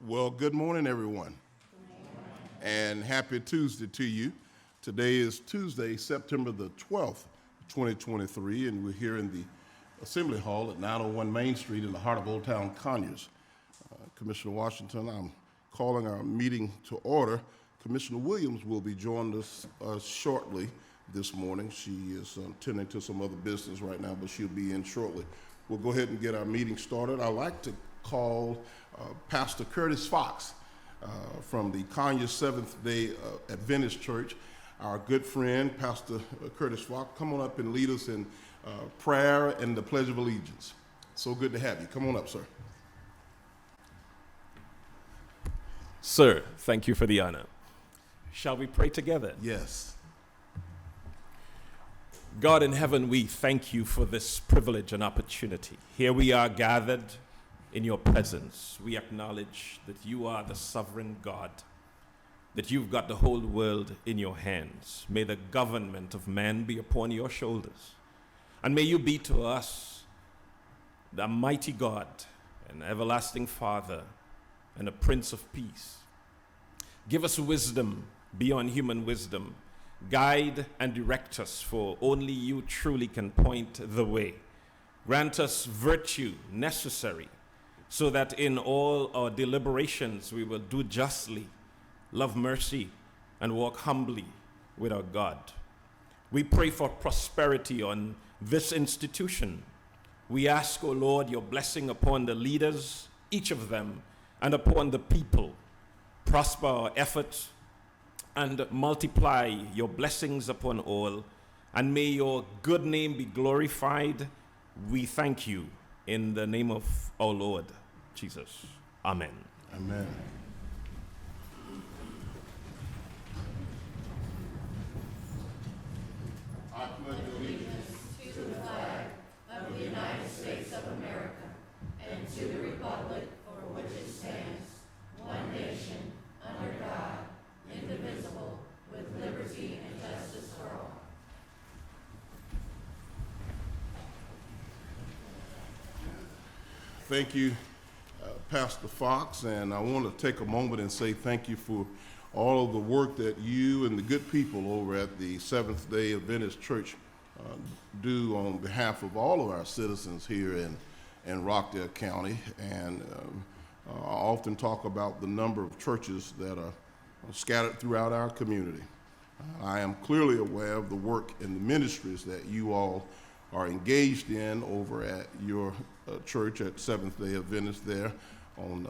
Well, good morning, everyone, and happy Tuesday to you. Today is Tuesday, September the 12th, 2023, and we're here in the Assembly Hall at 901 Main Street in the heart of Old Town Conyers. Commissioner Washington, I'm calling our meeting to order. Commissioner Williams will be joining us shortly this morning. She is tending to some other business right now, but she'll be in shortly. We'll go ahead and get our meeting started. I'd like to call Pastor Curtis Fox from the Conyers Seventh-day Adventist Church. Our good friend, Pastor Curtis Fox, come on up and lead us in prayer and the Pledge of Allegiance. So good to have you. Come on up, sir. Sir, thank you for the honor. Shall we pray together? Yes. God in heaven, we thank you for this privilege and opportunity. Here we are gathered in your presence. We acknowledge that you are the sovereign God, that you've got the whole world in your hands. May the government of man be upon your shoulders. And may you be to us the mighty God, an everlasting Father, and a Prince of Peace. Give us wisdom beyond human wisdom. Guide and direct us, for only you truly can point the way. Grant us virtue necessary, so that in all our deliberations we will do justly, love mercy, and walk humbly with our God. We pray for prosperity on this institution. We ask, O Lord, your blessing upon the leaders, each of them, and upon the people. Prosper our efforts and multiply your blessings upon all, and may your good name be glorified. We thank you in the name of our Lord Jesus. Amen. Amen. I pledge allegiance to the flag of the United States of America and to the republic for which it stands, one nation, under God, indivisible, with liberty and justice for all. Thank you, Pastor Fox, and I want to take a moment and say thank you for all of the work that you and the good people over at the Seventh-day Adventist Church do on behalf of all of our citizens here in Rockdale County. And I often talk about the number of churches that are scattered throughout our community. I am clearly aware of the work and the ministries that you all are engaged in over at your church at Seventh-day Adventist there on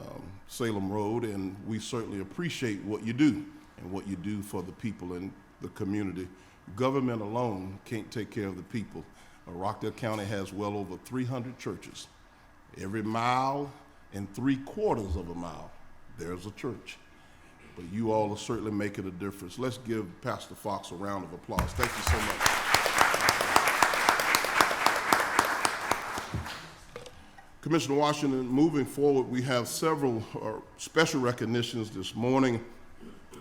Salem Road, and we certainly appreciate what you do and what you do for the people in the community. Government alone can't take care of the people. Rockdale County has well over 300 churches. Every mile and 3/4 of a mile, there's a church. But you all are certainly making a difference. Let's give Pastor Fox a round of applause. Thank you so much. Commissioner Washington, moving forward, we have several special recognitions this morning.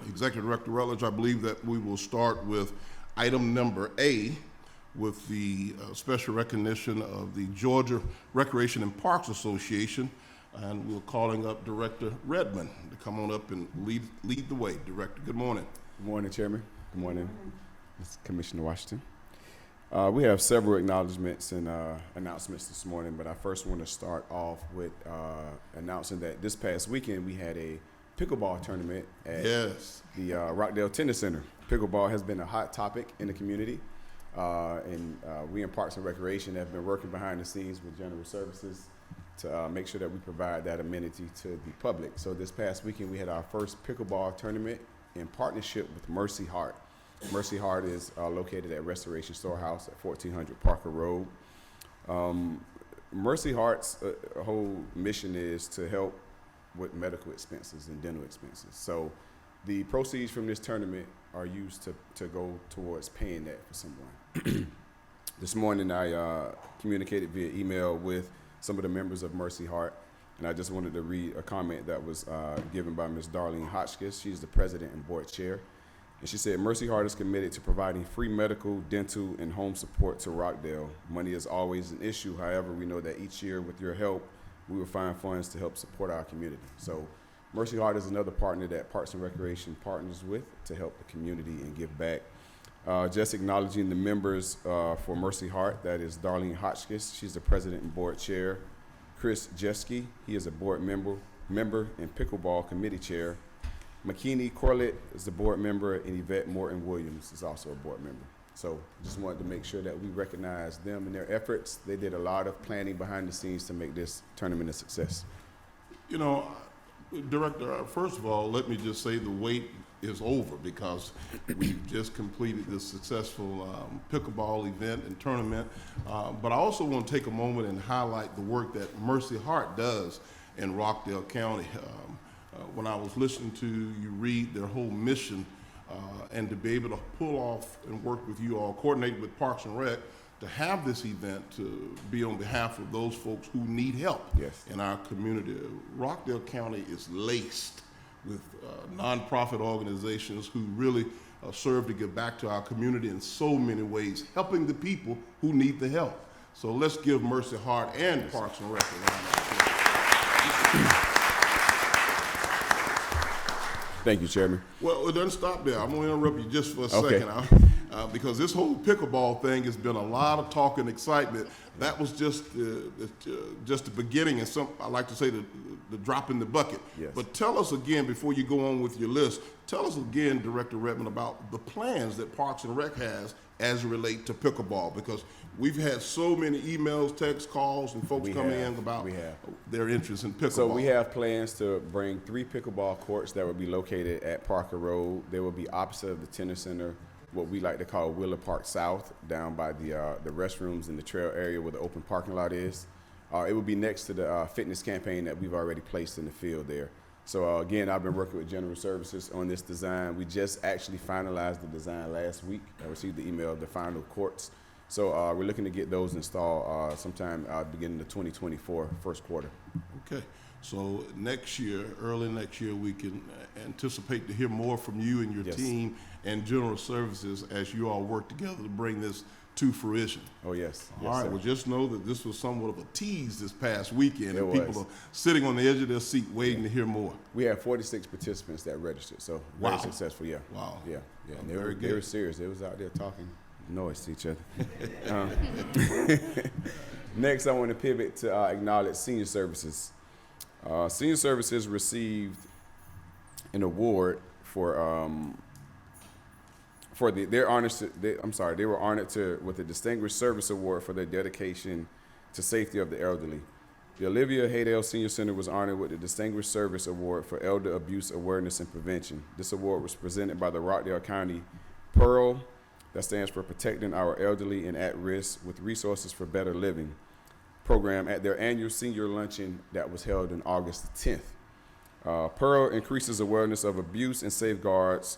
Executive Director Rutledge, I believe that we will start with item number A, with the special recognition of the Georgia Recreation and Parks Association. And we're calling up Director Redmond to come on up and lead the way. Director, good morning. Good morning, Chairman. Good morning, Commissioner Washington. We have several acknowledgments and announcements this morning, but I first want to start off with announcing that this past weekend we had a pickleball tournament at the Rockdale Tennis Center. Pickleball has been a hot topic in the community, and we in Parks and Recreation have been working behind the scenes with General Services to make sure that we provide that amenity to the public. So this past weekend we had our first pickleball tournament in partnership with Mercy Heart. Mercy Heart is located at Restoration Storehouse at 1400 Parker Road. Mercy Heart's whole mission is to help with medical expenses and dental expenses. So the proceeds from this tournament are used to go towards paying that for someone. This morning I communicated via email with some of the members of Mercy Heart, and I just wanted to read a comment that was given by Ms. Darlene Hotchkiss. She's the president and board chair. And she said, Mercy Heart is committed to providing free medical, dental, and home support to Rockdale. Money is always an issue. However, we know that each year with your help, we will find funds to help support our community. So Mercy Heart is another partner that Parks and Recreation partners with to help the community and give back. Just acknowledging the members for Mercy Heart, that is Darlene Hotchkiss, she's the president and board chair. Chris Jeske, he is a board member and pickleball committee chair. McKinney Corlett is the board member, and Yvette Morton Williams is also a board member. So just wanted to make sure that we recognize them and their efforts. They did a lot of planning behind the scenes to make this tournament a success. You know, Director, first of all, let me just say the wait is over because we've just completed this successful pickleball event and tournament. But I also want to take a moment and highlight the work that Mercy Heart does in Rockdale County. When I was listening to you read their whole mission and to be able to pull off and work with you all, coordinate with Parks and Rec, to have this event to be on behalf of those folks who need help in our community. Rockdale County is laced with nonprofit organizations who really serve to give back to our community in so many ways, helping the people who need the help. So let's give Mercy Heart and Parks and Rec a round of applause. Thank you, Chairman. Well, it doesn't stop there. I'm going to interrupt you just for a second. Because this whole pickleball thing has been a lot of talk and excitement. That was just the beginning, and I like to say the drop in the bucket. Yes. But tell us again, before you go on with your list, tell us again, Director Redmond, about the plans that Parks and Rec has as it relates to pickleball, because we've had so many emails, texts, calls, and folks coming in about their interest in pickleball. So we have plans to bring 3 pickleball courts that will be located at Parker Road. They will be opposite of the tennis center, what we like to call Wheeler Park South, down by the restrooms in the trail area where the open parking lot is. It will be next to the fitness campaign that we've already placed in the field there. So again, I've been working with General Services on this design. We just actually finalized the design last week. I received the email of the final courts. So we're looking to get those installed sometime beginning of 2024, first quarter. Okay. So next year, early next year, we can anticipate to hear more from you and your team and General Services as you all work together to bring this to fruition. Oh, yes. All right. Sir. Well, just know that this was somewhat of a tease this past weekend, and It people was. are sitting on the edge of their seat waiting to hear more. We had 46 participants that registered, so very successful, yeah. Wow. Yeah. And Very they good. were serious. They was out there talking noise to each other. Next, I want to pivot to acknowledge Senior Services. Senior Services received an award for they were honored with a Distinguished Service Award for their dedication to safety of the elderly. The Olivia Haydale Senior Center was honored with the Distinguished Service Award for Elder Abuse Awareness and Prevention. This award was presented by the Rockdale County PEARL, that stands for Protecting Our Elderly and At-Risk with Resources for Better Living program, at their annual senior luncheon that was held on August 10th. PEARL increases awareness of abuse and safeguards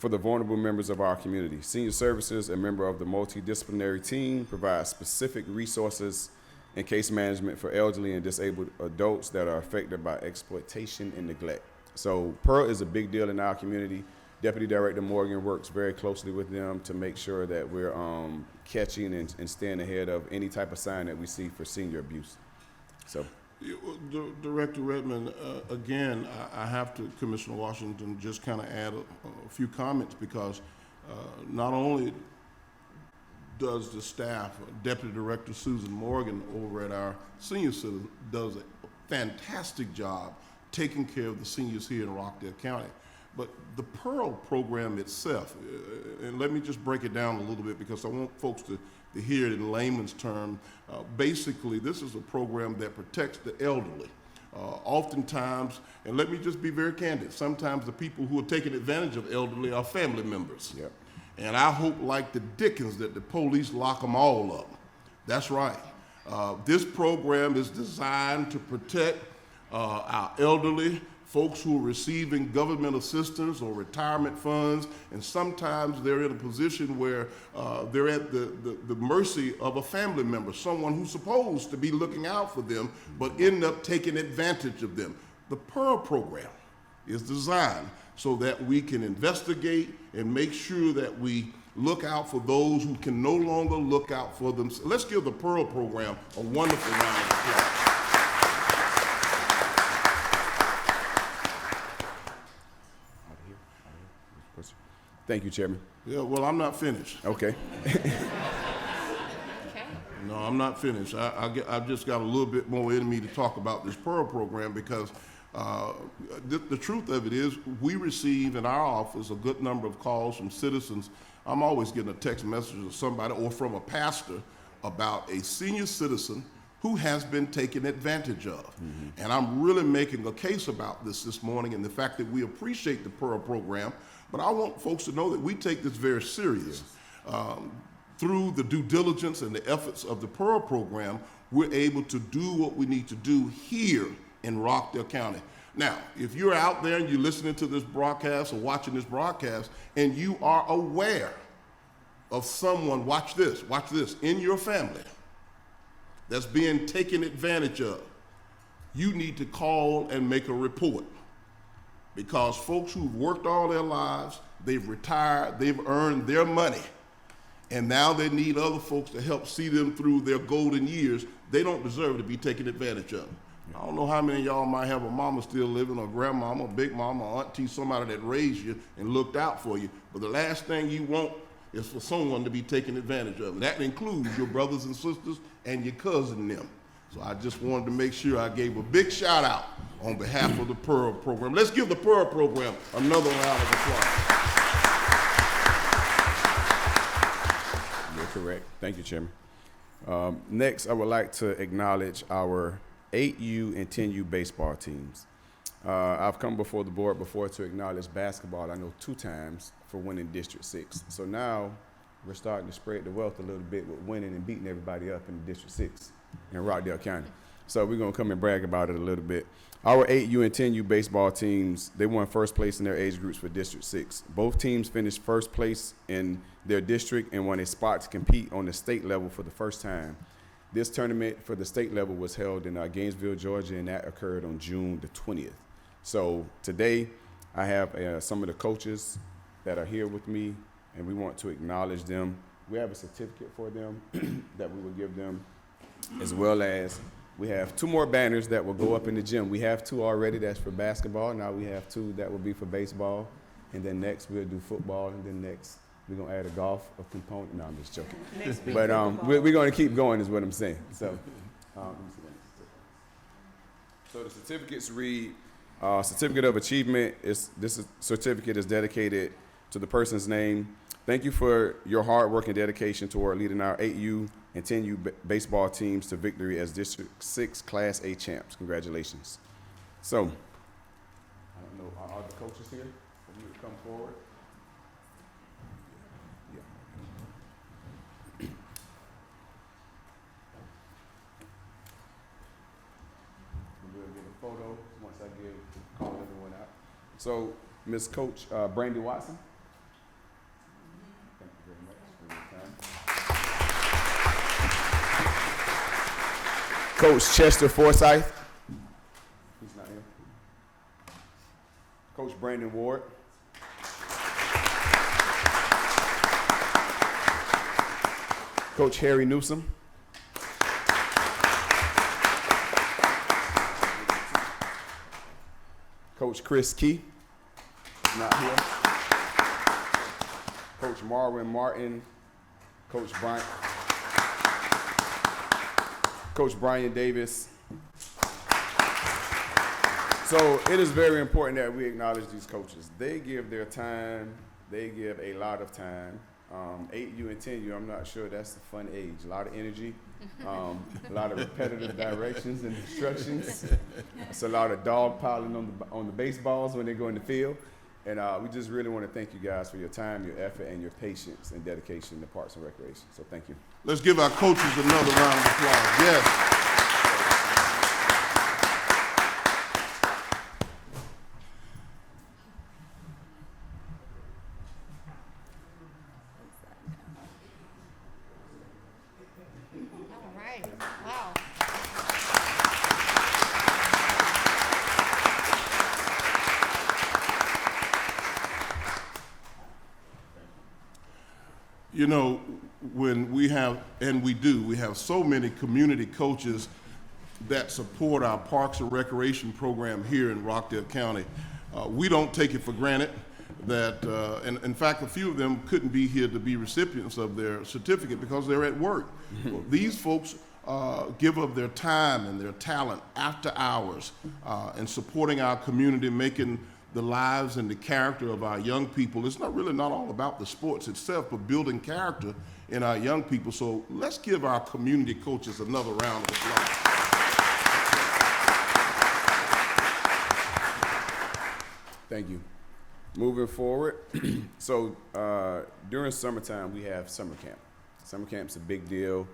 for the vulnerable members of our community. Senior Services, a member of the multidisciplinary team, provides specific resources and case management for elderly and disabled adults that are affected by exploitation and neglect. So PEARL is a big deal in our community. Deputy Director Morgan works very closely with them to make sure that we're catching and staying ahead of any type of sign that we see for senior abuse. So, Director Redmond, again, I have to, Commissioner Washington, just kind of add a few comments, because not only does the staff, Deputy Director Susan Morgan over at our senior center does a fantastic job taking care of the seniors here in Rockdale County, but the PEARL program itself, and let me just break it down a little bit because I want folks to hear it in layman's term. Basically, this is a program that protects the elderly. Oftentimes, and let me just be very candid, sometimes the people who are taking advantage of elderly are family members. Yep. And I hope, like the Dickens, that the police lock them all up. That's right. This program is designed to protect our elderly, folks who are receiving government assistance or retirement funds, and sometimes they're in a position where they're at the mercy of a family member, someone who's supposed to be looking out for them, but end up taking advantage of them. The PEARL program is designed so that we can investigate and make sure that we look out for those who can no longer look out for them. Let's give the PEARL program a wonderful round of applause. Thank you, Chairman. Yeah, well, I'm not finished. Okay. No, I'm not finished. I've just got a little bit more in me to talk about this Pearl program because the truth of it is we receive in our office a good number of calls from citizens. I'm always getting a text message of somebody or from a pastor about a senior citizen who has been taken advantage of. Mm-hmm. And I'm really making a case about this morning and the fact that we appreciate the Pearl program, but I want folks to know that we take this very serious. Through the due diligence and the efforts of the Pearl program, we're able to do what we need to do here in Rockdale County. Now, if you're out there and you're listening to this broadcast or watching this broadcast and you are aware of someone, watch this, in your family that's being taken advantage of, you need to call and make a report. Because folks who've worked all their lives, they've retired, they've earned their money, and now they need other folks to help see them through their golden years. They don't deserve to be taken advantage of. I don't know how many of y'all might have a mama still living, or grandmama, big mama, or auntie, somebody that raised you and looked out for you. But the last thing you want is for someone to be taken advantage of. And that includes your brothers and sisters and your cousin and them. So I just wanted to make sure I gave a big shout out on behalf of the Pearl program. Let's give the Pearl program another round of applause. You're correct. Thank you, Chairman. Next, I would like to acknowledge our 8U and 10U baseball teams. I've come before the board before to acknowledge basketball, I know 2 times, for winning District 6. So now we're starting to spread the wealth a little bit with winning and beating everybody up in District 6 in Rockdale County. So we're going to come and brag about it a little bit. Our 8U and 10U baseball teams, they won first place in their age groups for District 6. Both teams finished first place in their district and won a spot to compete on the state level for the first time. This tournament for the state level was held in Gainesville, Georgia, and that occurred on June the 20th. So today I have some of the coaches that are here with me, and we want to acknowledge them. We have a certificate for them that we will give them, as well as we have 2 more banners that will go up in the gym. We have 2 already, that's for basketball. Now we have 2 that will be for baseball. And then next we'll do football. And then next we're going to add a golf component. No, I'm just joking. But we're going to keep going is what I'm saying. So, so the certificates read, Certificate of Achievement. This certificate is dedicated to the person's name. Thank you for your hard work and dedication toward leading our 8U and 10U baseball teams to victory as District 6 Class A champs. Congratulations. So, I don't know, are the coaches here? If you would come forward. Yeah. We'll get a photo once I call everyone out. So, Ms. Coach Brandy Watson. Thank you very much for your time. Coach Chester Forsyth. He's not here. Coach Brandon Ward. Coach Harry Newsom. Coach Chris Key. He's not here. Coach Marwin Martin. Coach Brian Davis. So it is very important that we acknowledge these coaches. They give their time. They give a lot of time. 8U and 10U, I'm not sure that's the fun age. A lot of energy, a lot of repetitive directions and instructions. It's a lot of dog piling on the baseballs when they go in the field. And we just really want to thank you guys for your time, your effort, and your patience and dedication to Parks and Recreation. So thank you. Let's give our coaches another round of applause. Yes. All right. Wow. You know, when we have, and we do, we have so many community coaches that support our Parks and Recreation program here in Rockdale County. We don't take it for granted. that, and in fact, a few of them couldn't be here to be recipients of their certificate because they're at work. Well, these folks give of their time and their talent after hours in supporting our community, making the lives and the character of our young people. It's not all about the sports itself, but building character in our young people. So let's give our community coaches another round of applause. Thank you. Moving forward, so during summertime, we have summer camp. Summer camp's a big deal.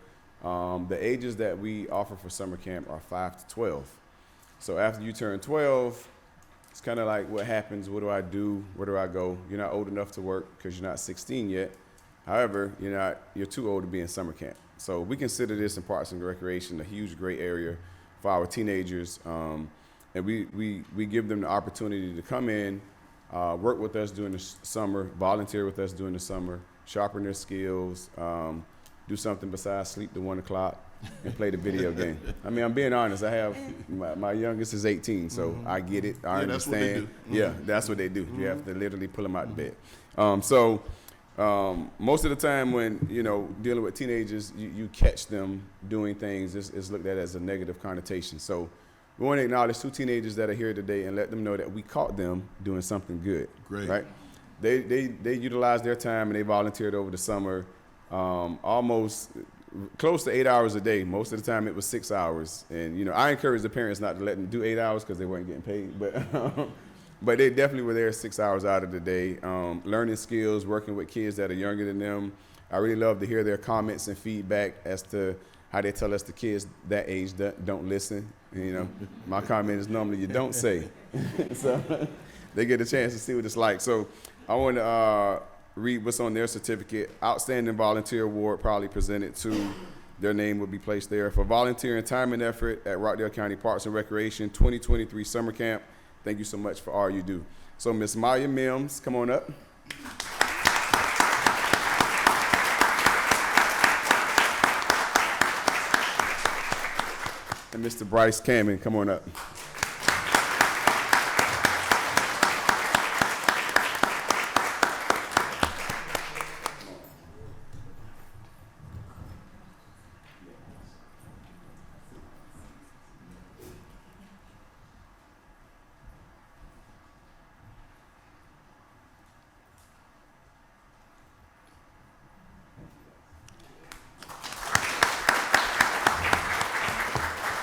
The ages that we offer for summer camp are 5 to 12. So after you turn 12, it's kind of like, what happens? What do I do? Where do I go? You're not old enough to work because you're not 16 yet. However, you're too old to be in summer camp. So we consider this in Parks and Recreation a huge, great area for our teenagers. And we give them the opportunity to come in, work with us during the summer, volunteer with us during the summer, sharpen their skills, do something besides sleep to 1 o'clock and play the video game. I mean, I'm being honest. I have, my youngest is 18, so I get it. I understand. That's what they do. Yeah, that's what they do. You have to literally pull them out of bed. Most of the time when, dealing with teenagers, you catch them doing things, it's looked at as a negative connotation. So we want to acknowledge 2 teenagers that are here today and let them know that we caught them doing something good. Great. Right? They utilized their time and they volunteered over the summer, almost close to 8 hours a day. Most of the time it was 6 hours. And, I encourage the parents not to let them do 8 hours because they weren't getting paid. But they definitely were there 6 hours out of the day, learning skills, working with kids that are younger than them. I really love to hear their comments and feedback as to how they tell us the kids that age don't listen. My comment is normally you don't say. So they get a chance to see what it's like. So I want to read what's on their certificate. Outstanding Volunteer Award, probably presented to, their name will be placed there. For volunteering time and effort at Rockdale County Parks and Recreation 2023 Summer Camp. Thank you so much for all you do. So Miss Maya Mims, come on up. And Mr. Bryce Cameron, come on up.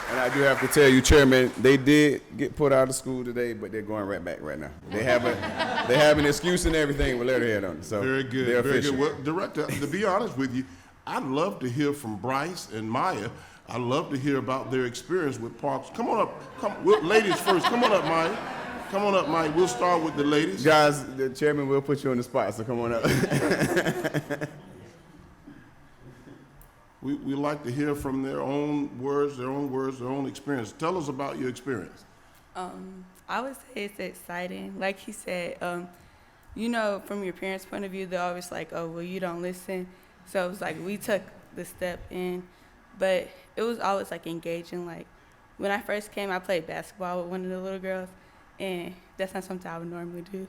And I do have to tell you, Chairman, they did get put out of school today, but they're going right back right now. They have an excuse and everything with letterhead on it. So very good, they're very official. good. Well, Director, to be honest with you, I'd love to hear from Bryce and Maya. I'd love to hear about their experience with parks. Come on up. Ladies first. Come on up, Maya. Come on up, Maya. We'll start with the ladies. Guys, the chairman will put you on the spot, so come on up. We like to hear from their own words, their own experience. Tell us about your experience. I would say it's exciting. Like he said, from your parents' point of view, they're always like, oh, well, you don't listen. So it was like we took the step in, but it was always like engaging. Like when I first came, I played basketball with one of the little girls, and that's not something I would normally do.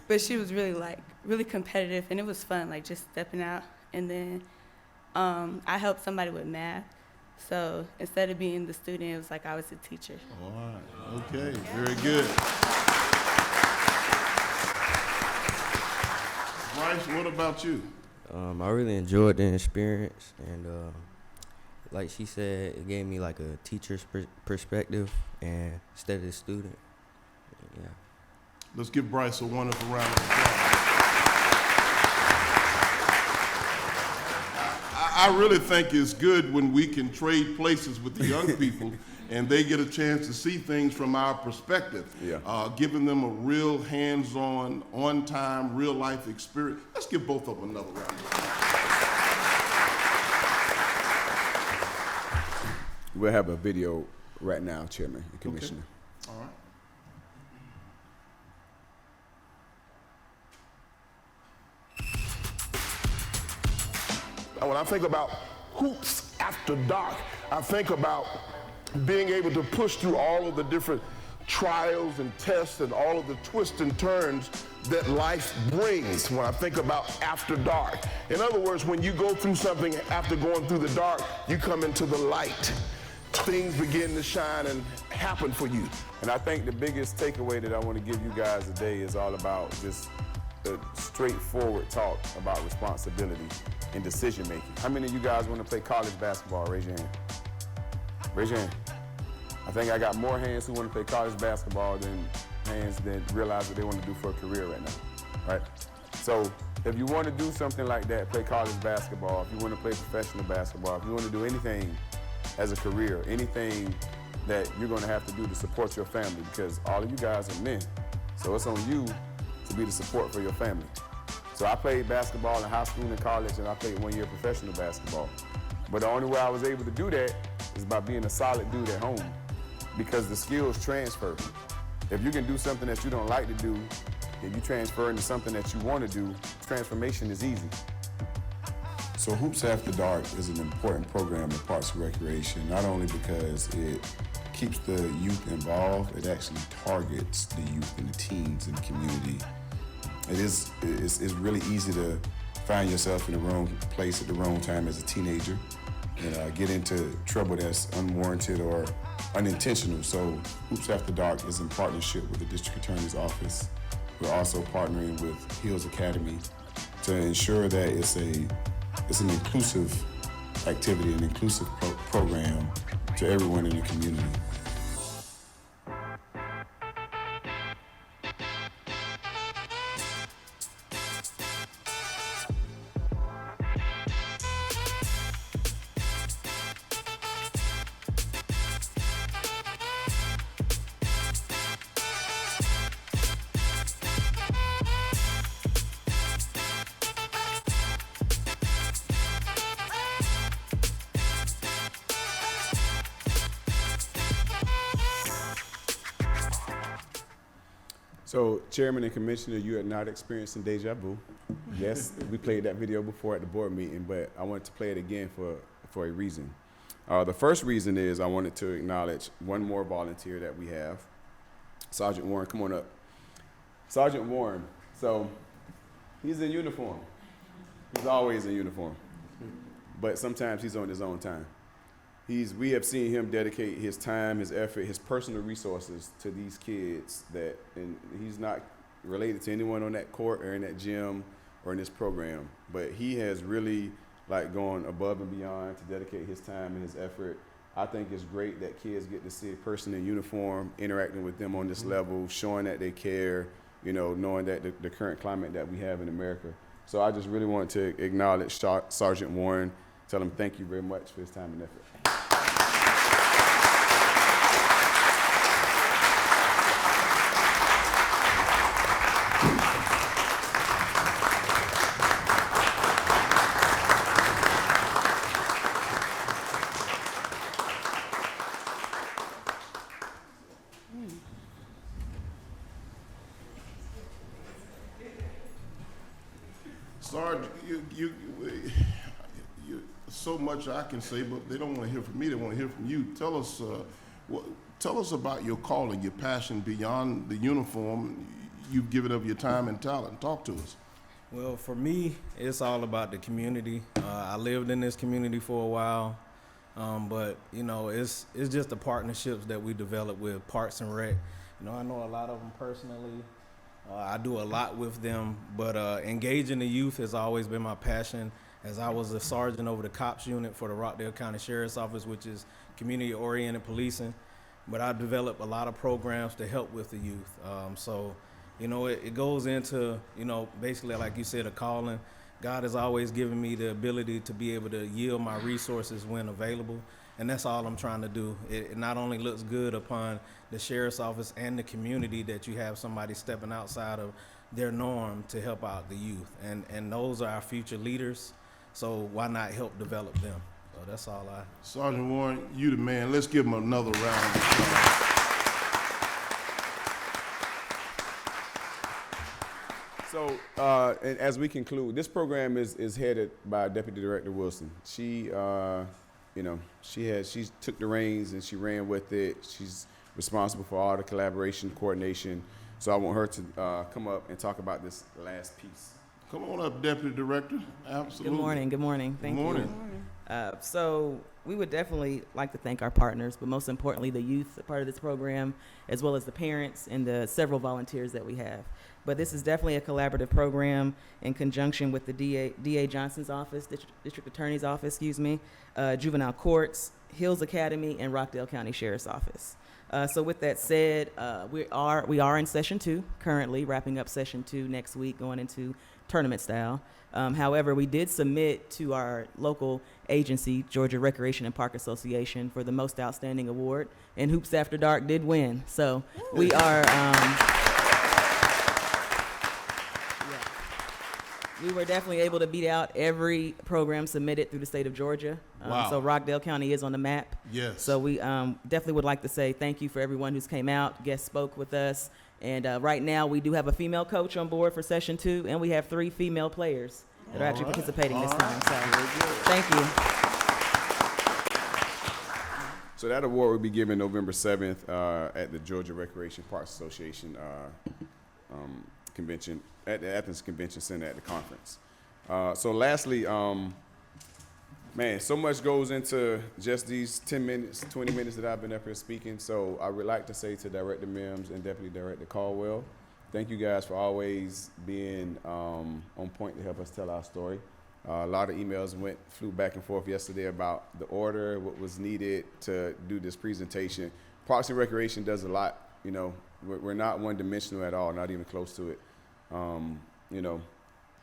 But she was really competitive, and it was fun, like just stepping out. And then I helped somebody with math. So instead of being the student, it was like I was the teacher. All right. Okay. Very good. Bryce, what about you? I really enjoyed the experience, and like she said, it gave me like a teacher's perspective and instead of the student. Yeah. Let's give Bryce a wonderful round of applause. I really think it's good when we can trade places with the young people and they get a chance to see things from our perspective, giving them a real hands-on, on-time, real-life experience. Let's give both of them another round of applause. We'll have a video right now, Chairman and Commissioner. Okay. All right. When I think about hoops after dark, I think about being able to push through all of the different trials and tests and all of the twists and turns that life brings when I think about after dark. In other words, when you go through something after going through the dark, you come into the light. Things begin to shine and happen for you. And I think the biggest takeaway that I want to give you guys today is all about just a straightforward talk about responsibility and decision making. How many of you guys want to play college basketball? Raise your hand. Raise your hand. I think I got more hands who want to play college basketball than hands that realize what they want to do for a career right now, right? So if you want to do something like that, play college basketball, if you want to play professional basketball, if you want to do anything as a career, anything that you're going to have to do to support your family, because all of you guys are men. So it's on you to be the support for your family. So I played basketball in high school and college, and I played 1 year professional basketball. But the only way I was able to do that is by being a solid dude at home, because the skills transfer. If you can do something that you don't like to do, and you transfer into something that you want to do, transformation is easy. So Hoops After Dark is an important program in Parks and Recreation, not only because it keeps the youth involved, it actually targets the youth and the teens in the community. It's really easy to find yourself in the wrong place at the wrong time as a teenager and get into trouble that's unwarranted or unintentional. So Hoops After Dark is in partnership with the District Attorney's Office. We're also partnering with Hills Academy to ensure that it's an inclusive activity, an inclusive program to everyone in the community. So, Chairman and Commissioner, you are not experiencing deja vu. Yes, we played that video before at the board meeting, but I wanted to play it again for a reason. The first reason is I wanted to acknowledge one more volunteer that we have. Sergeant Warren, come on up. Sergeant Warren, so he's in uniform. He's always in uniform, but sometimes he's on his own time. We have seen him dedicate his time, his effort, his personal resources to these kids and he's not related to anyone on that court or in that gym or in this program, but he has really gone above and beyond to dedicate his time and his effort. I think it's great that kids get to see a person in uniform interacting with them on this level, showing that they care, knowing that the current climate that we have in America. So I just really want to acknowledge Sergeant Warren, tell him thank you very much for his time and effort. Sarge, you so much I can say, but they don't want to hear from me. They want to hear from you. Tell us about your calling, your passion beyond the uniform. You've given of your time and talent. Talk to us. Well, for me, it's all about the community. I lived in this community for a while, but it's just the partnerships that we develop with Parks and Rec. I know a lot of them personally. I do a lot with them, but engaging the youth has always been my passion. As I was a sergeant over the cops unit for the Rockdale County Sheriff's Office, which is community-oriented policing, but I developed a lot of programs to help with the youth. It goes into, basically, like you said, a calling. God has always given me the ability to be able to yield my resources when available, and that's all I'm trying to do. It not only looks good upon the sheriff's office and the community that you have somebody stepping outside of their norm to help out the youth, and those are our future leaders, so why not help develop them? So that's all Sergeant Warren, you the man. Let's give him another round of applause. So, and as we conclude, this program is headed by Deputy Director Wilson. She took the reins and she ran with it. She's responsible for all the collaboration, coordination. So I want her to come up and talk about this last piece. Come on up, Deputy Director. Absolutely. Good morning. Good morning. Thank Good morning. you. So we would definitely like to thank our partners, but most importantly, the youth a part of this program, as well as the parents and the several volunteers that we have. But this is definitely a collaborative program in conjunction with the DA Johnson's office, District Attorney's office, juvenile courts, Hills Academy, and Rockdale County Sheriff's Office. So with that said, we are in session 2 currently, wrapping up session 2 next week, going into tournament style. However, we did submit to our local agency, Georgia Recreation and Park Association, for the most outstanding award, and Hoops After Dark did win. So we are, we were definitely able to beat out every program submitted through the state of Georgia. Wow. So Rockdale County is on the map. Yes. So we definitely would like to say thank you for everyone who's came out, guest spoke with us. And right now we do have a female coach on board for session 2, and we have 3 female players that are actually participating this time. So thank you. So that award will be given November 7th at the Georgia Recreation Parks Association convention at the Athens Convention Center at the conference. So lastly, man, so much goes into just these 10 minutes, 20 minutes that I've been up here speaking. So I would like to say to Director Mims and Deputy Director Caldwell, thank you guys for always being on point to help us tell our story. A lot of emails flew back and forth yesterday about the order, what was needed to do this presentation. Parks and Recreation does a lot. You know, we're not one-dimensional at all, not even close to it. You know,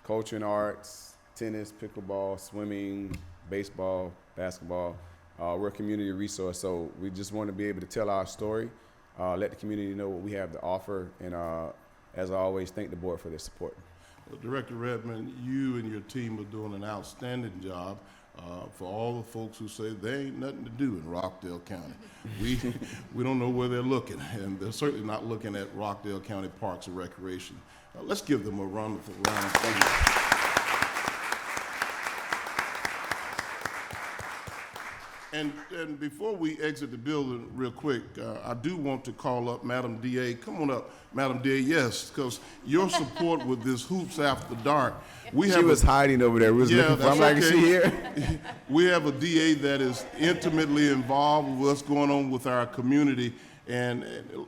culture and arts, tennis, pickleball, swimming, baseball, basketball. We're a community resource, so we just want to be able to tell our story, let the community know what we have to offer, and as always, thank the board for their support. Well, Director Redmond, you and your team are doing an outstanding job. For all the folks who say there ain't nothing to do in Rockdale County. We don't know where they're looking, and they're certainly not looking at Rockdale County Parks and Recreation. Let's give them a round of applause. And before we exit the building real quick, I do want to call up Madam DA. Come on up, Madam DA. Yes, because your support with this Hoops After Dark. She was hiding over there. We was looking for. I'm like, is she here? We have a DA that is intimately involved with what's going on with our community. And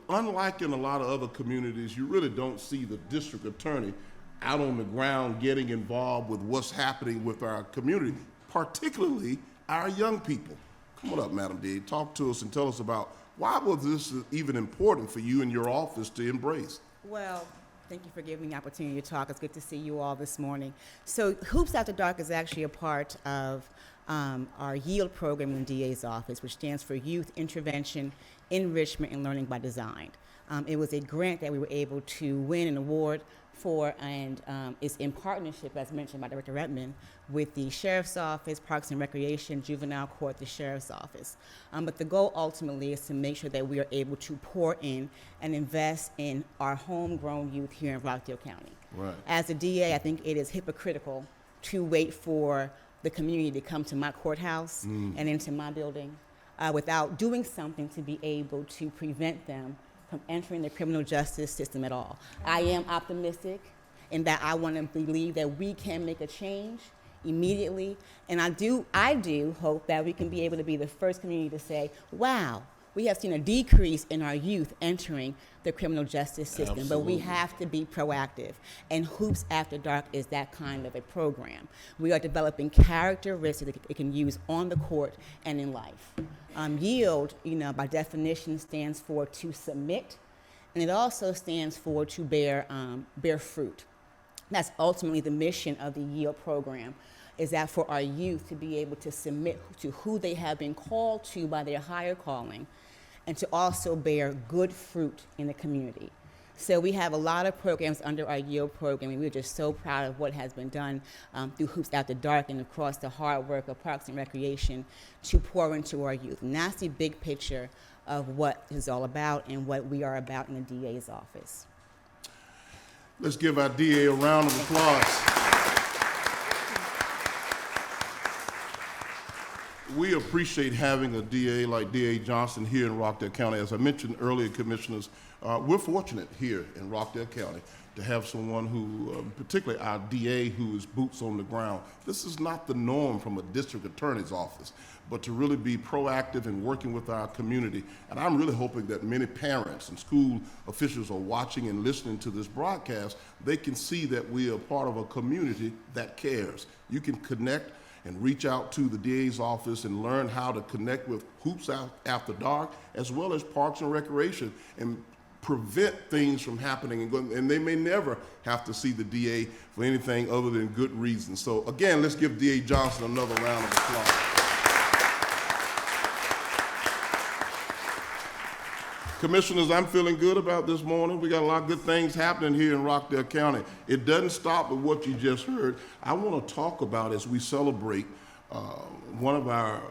unlike in a lot of other communities, you really don't see the district attorney out on the ground getting involved with what's happening with our community, particularly our young people. Come on up, Madam D. Talk to us and tell us about why was this even important for you and your office to embrace? Well, thank you for giving me the opportunity to talk. It's good to see you all this morning. So Hoops After Dark is actually a part of our YIELD program in the DA's office, which stands for Youth Intervention, Enrichment, and Learning by Design. It was a grant that we were able to win an award for, and it's in partnership, as mentioned by Director Redmond, with the Sheriff's Office, Parks and Recreation, Juvenile Court, the Sheriff's Office. But the goal ultimately is to make sure that we are able to pour in and invest in our homegrown youth here in Rockdale County. Right. As a DA, I think it is hypocritical to wait for the community to come to my courthouse and into my building without doing something to be able to prevent them from entering the criminal justice system at all. I am optimistic in that I want to believe that we can make a change immediately, and I do hope that we can be able to be the first community to say, wow, we have seen a decrease in our youth entering the criminal justice system. Absolutely. But we have to be proactive, and Hoops After Dark is that kind of a program. We are developing characteristics that it can use on the court and in life. YIELD, by definition, stands for to submit, and it also stands for to bear fruit. That's ultimately the mission of the YIELD program, is that for our youth to be able to submit to who they have been called to by their higher calling, and to also bear good fruit in the community. So we have a lot of programs under our YIELD program, and we're just so proud of what has been done through Hoops After Dark and across the hard work of Parks and Recreation to pour into our youth. And that's the big picture of what it's all about and what we are about in the DA's office. Let's give our DA a round of applause. we appreciate having a DA like DA Johnson here in Rockdale County. As I mentioned earlier, Commissioners, we're fortunate here in Rockdale County to have someone who, particularly our DA, who is boots on the ground. This is not the norm from a district attorney's office, but to really be proactive in working with our community. And I'm really hoping that many parents and school officials are watching and listening to this broadcast. They can see that we are part of a community that cares. You can connect and reach out to the DA's office and learn how to connect with Hoops After Dark, as well as Parks and Recreation, and prevent things from happening. And they may never have to see the DA for anything other than good reasons. So again, let's give DA Johnson another round of applause. Commissioners, I'm feeling good about this morning. We got a lot of good things happening here in Rockdale County. It doesn't stop with what you just heard. I want to talk about, as we celebrate one of our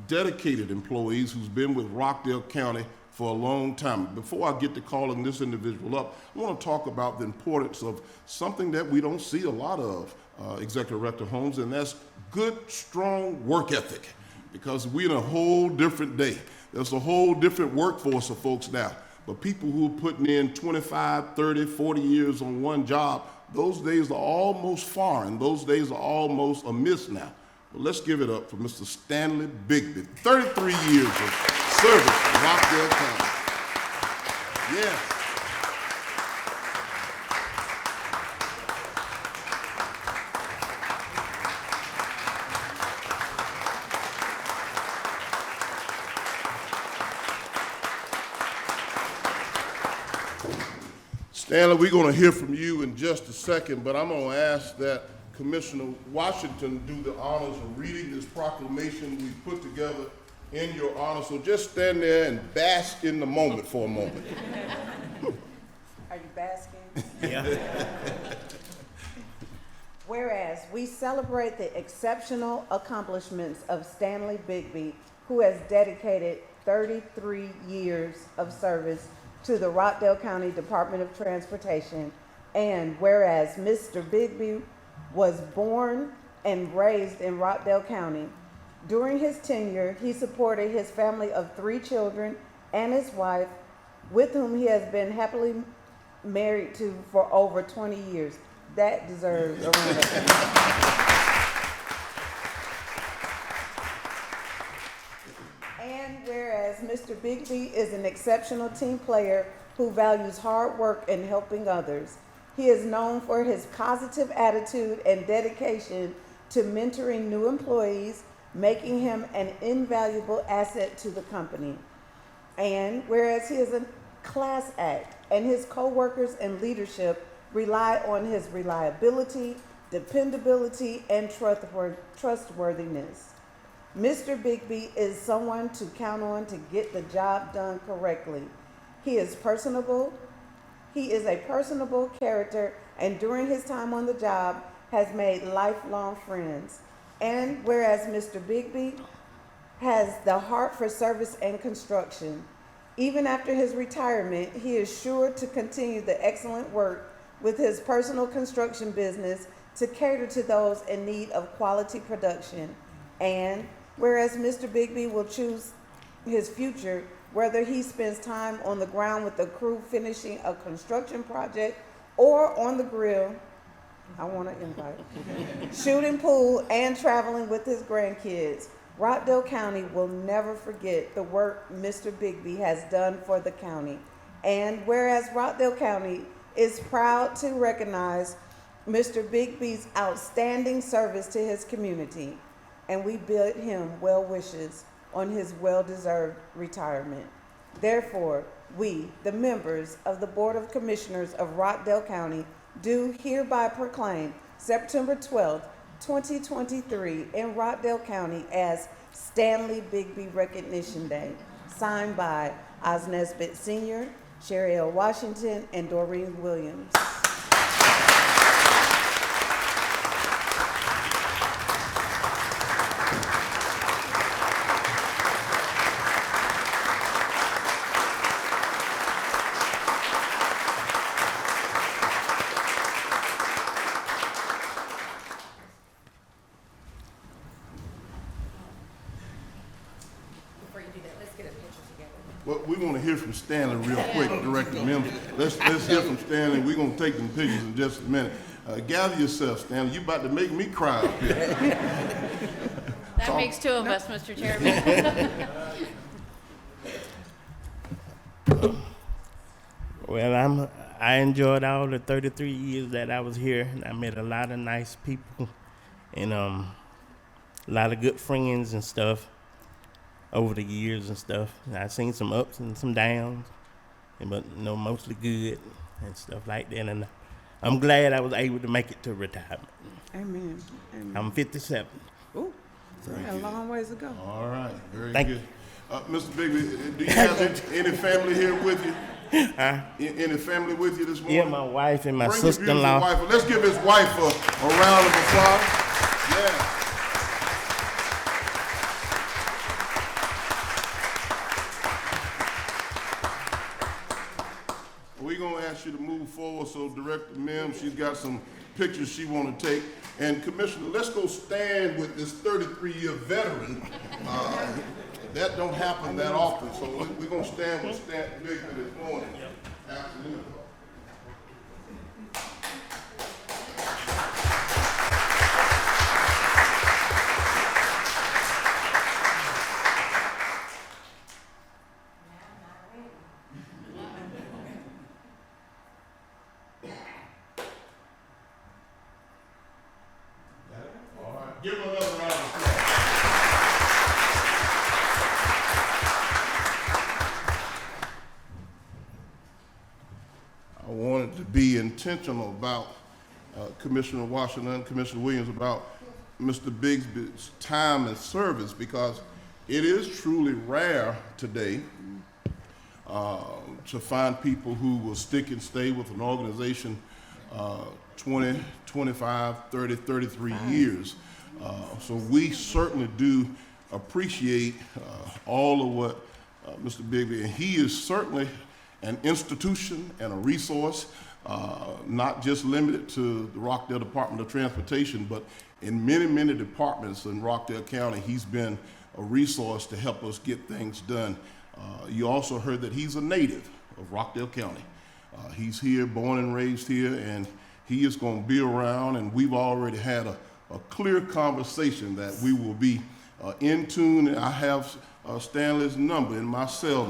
dedicated employees who's been with Rockdale County for a long time. Before I get to calling this individual up, I want to talk about the importance of something that we don't see a lot of, Executive Director Holmes, and that's good, strong work ethic, because we're in a whole different day. There's a whole different workforce of folks now. But people who are putting in 25, 30, 40 years on one job, those days are almost foreign. Those days are almost a miss now. But let's give it up for Mr. Stanley Bigby, 33 years of service in Rockdale County. Yes. Stanley, we're going to hear from you in just a second, but I'm going to ask that Commissioner Washington do the honors of reading this proclamation we put together in your honor. So just stand there and bask in the moment for a moment. Are you basking? Yeah. Whereas we celebrate the exceptional accomplishments of Stanley Bigby, who has dedicated 33 years of service to the Rockdale County Department of Transportation, and whereas Mr. Bigby was born and raised in Rockdale County. During his tenure, he supported his family of 3 children and his wife, with whom he has been happily married to for over 20 years. That deserves a round of applause. And whereas Mr. Bigby is an exceptional team player who values hard work and helping others, he is known for his positive attitude and dedication to mentoring new employees, making him an invaluable asset to the company. And whereas he is a class act and his co-workers and leadership rely on his reliability, dependability, and trustworthiness. Mr. Bigby is someone to count on to get the job done correctly. He is personable. He is a personable character, and during his time on the job has made lifelong friends. And whereas Mr. Bigby has the heart for service and construction, even after his retirement, he is sure to continue the excellent work with his personal construction business to cater to those in need of quality production. And whereas Mr. Bigby will choose his future, whether he spends time on the ground with the crew finishing a construction project or on the grill, I want to invite, shooting pool and traveling with his grandkids, Rockdale County will never forget the work Mr. Bigby has done for the county. And whereas Rockdale County is proud to recognize Mr. Bigby's outstanding service to his community, and we bid him well wishes on his well-deserved retirement. Therefore, we, the members of the Board of Commissioners of Rockdale County, do hereby proclaim September 12th, 2023 in Rockdale County as Stanley Bigby Recognition Day, signed by Oz Nesbitt Sr., Sherry L. Washington, and Doreen Williams. we want to hear from Stanley real quick, Director Mims. Let's hear from Stanley. We're going to take them pictures in just a minute. Gather yourself, Stanley. You about to make me cry up here. That makes two of us, Mr. Chairman. Well, I enjoyed all the 33 years that I was here. I met a lot of nice people and a lot of good friends and stuff over the years and stuff. I've seen some ups and some downs, but mostly good and stuff like that. And I'm glad I was able to make it to retirement. Amen. Amen. I'm 57. Ooh, so we got a long ways to go. All right, very Thank good. Mr. Bigby, do you have any family here with you? Any family with you this morning? Yeah, my wife and my Bring your sister-in-law. beautiful wife. Let's give his wife a round of applause. Yeah. We're going to ask you to move forward. So Director Mims, she's got some pictures she want to take. And Commissioner, let's go stand with this 33-year veteran. That don't happen that often. So we're going to stand with Stan Bigby this morning. Absolutely. Give him another round of applause. I wanted to be intentional about Commissioner Washington, Commissioner Williams, about Mr. Bigsby's time and service, because it is truly rare today to find people who will stick and stay with an organization 20, 25, 30, 33 years. So we certainly do appreciate all of what Mr. Bigby, and he is certainly an institution and a resource, not just limited to the Rockdale Department of Transportation, but in many, many departments in Rockdale County. He's been a resource to help us get things done. You also heard that he's a native of Rockdale County. He's here, born and raised here, and he is going to be around, and we've already had a clear conversation that we will be in tune. I have Stanley's number in my cell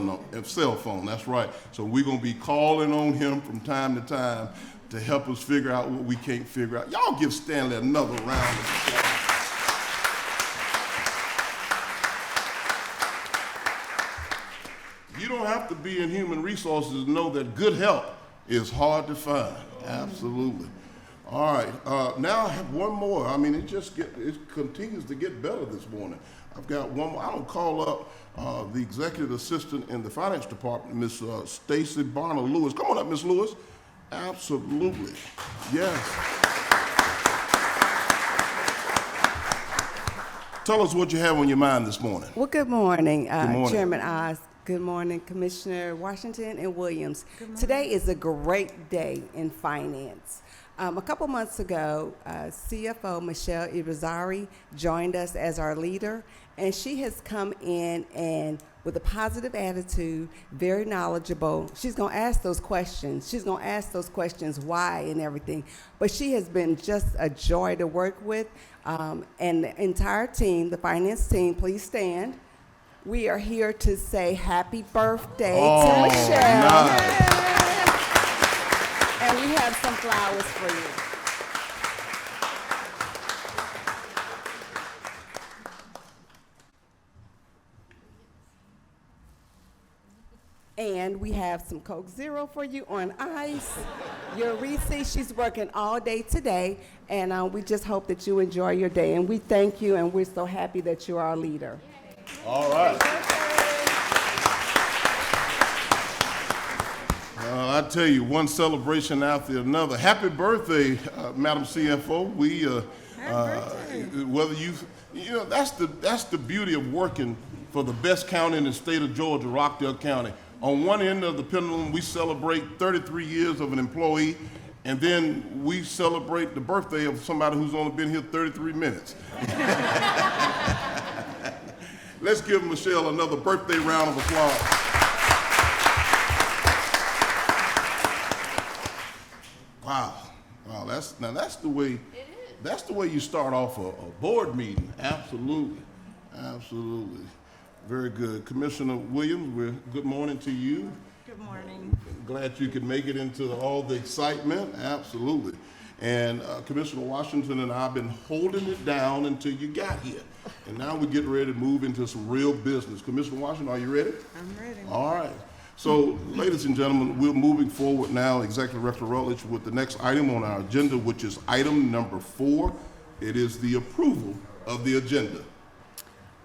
phone, that's right. So we're going to be calling on him from time to time to help us figure out what we can't figure out. Y'all give Stanley another round of applause. You don't have to be in human resources to know that good help is hard to find. Absolutely. All right, now I have one more. I mean, it continues to get better this morning. I've got one more. I don't call up the executive assistant in the finance department, Miss Stacy Barner-Lewis. Come on up, Miss Lewis. Absolutely, yes. Tell us what you have on your mind this morning. Well, good morning, Good morning. Chairman Oz. Good morning, Commissioner Washington and Williams. Today is a great day in finance. A couple months ago, CFO Michelle Irizarry joined us as our leader, and she has come in and with a positive attitude, very knowledgeable. She's going to ask those questions. She's going to ask those questions why and everything. But she has been just a joy to work with. And the entire team, the finance team, please stand. We are here to say happy birthday to Michelle. Nice. And we have some flowers for you. And we have some Coke Zero for you on ice. Your Reese, she's working all day today, and we just hope that you enjoy your day. And we thank you, and we're so happy that you're our leader. All right. I tell you, one celebration after another. Happy birthday, Madam CFO. Whether that's the beauty of working for the best county in the state of Georgia, Rockdale County. On one end of the pendulum, we celebrate 33 years of an employee, and then we celebrate the birthday of somebody who's only been here 33 minutes. Let's give Michelle another birthday round of applause. Wow. Wow, that's the way. That's the way you start off a board meeting. Absolutely. Absolutely. Very good. Commissioner Williams, good morning to you. Good morning. Glad you could make it into all the excitement. Absolutely. And Commissioner Washington and I have been holding it down until you got here. And now we get ready to move into some real business. Commissioner Washington, are you ready? I'm ready. All right. So, ladies and gentlemen, we're moving forward now, Executive Director Rutledge, with the next item on our agenda, which is item number 4. It is the approval of the agenda.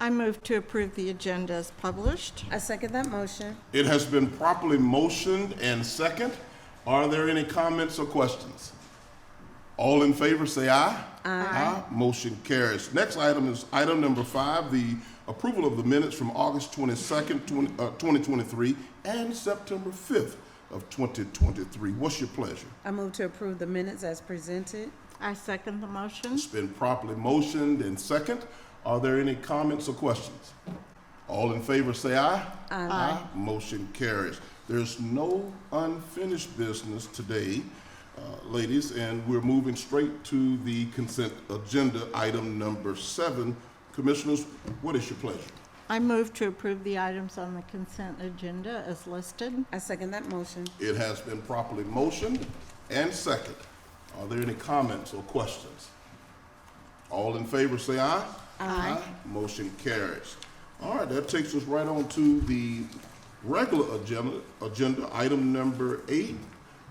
I move to approve the agenda as published. I second that motion. It has been properly motioned and second. Are there any comments or questions? All in favor say aye. Aye. Motion carries. Next item is item number 5, the approval of the minutes from August 22nd, 2023 and September 5th of 2023. What's your pleasure? I move to approve the minutes as presented. I second the motion. It's been properly motioned and second. Are there any comments or questions? All in favor say aye. Aye. Motion carries. There's no unfinished business today, ladies, and we're moving straight to the consent agenda, item number 7. Commissioners, what is your pleasure? I move to approve the items on the consent agenda as listed. I second that motion. It has been properly motioned and second. Are there any comments or questions? All in favor say aye. Aye. Motion carries. All right, that takes us right on to the regular agenda item number 8.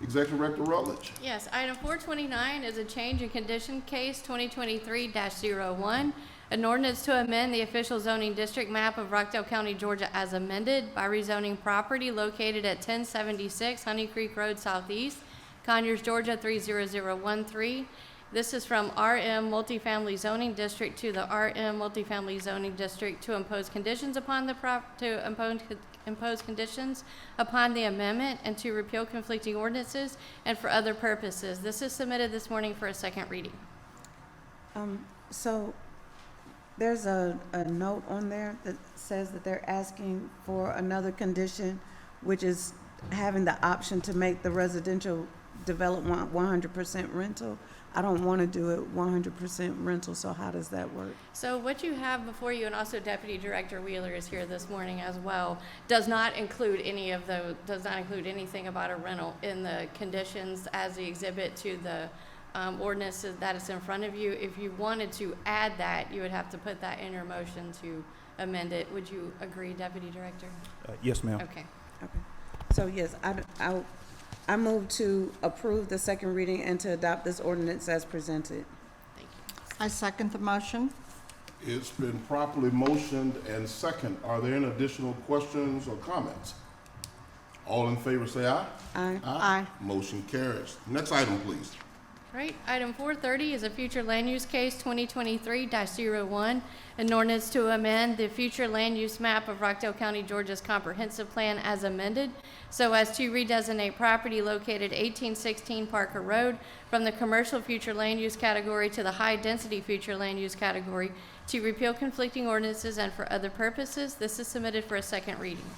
Executive Director Rutledge. Yes, item 429 is a change in condition case 2023-01, an ordinance to amend the official zoning district map of Rockdale County, Georgia as amended by rezoning property located at 1076 Honey Creek Road Southeast, Conyers, Georgia 30013. This is from RM Multifamily Zoning District to the RM Multifamily Zoning District to impose conditions upon the impose conditions upon the amendment and to repeal conflicting ordinances and for other purposes. This is submitted this morning for a second reading. So there's a note on there that says that they're asking for another condition, which is having the option to make the residential development 100% rental. I don't want to do it 100% rental, so how does that work? So what you have before you, and also Deputy Director Wheeler is here this morning as well, does not include anything about a rental in the conditions as the exhibit to the ordinance that is in front of you. If you wanted to add that, you would have to put that in your motion to amend it. Would you agree, Deputy Director? Yes, ma'am. Okay. Okay. So yes, I move to approve the second reading and to adopt this ordinance as presented. Thank you. I second the motion. It's been properly motioned and second. Are there any additional questions or comments? All in favor say aye. Aye. Aye. Motion carries. Next item, please. Right, item 430 is a future land use case 2023-01, an ordinance to amend the future land use map of Rockdale County, Georgia's comprehensive plan as amended, so as to redesignate property located 1816 Parker Road from the commercial future land use category to the high density future land use category, to repeal conflicting ordinances and for other purposes. This is submitted for a second reading.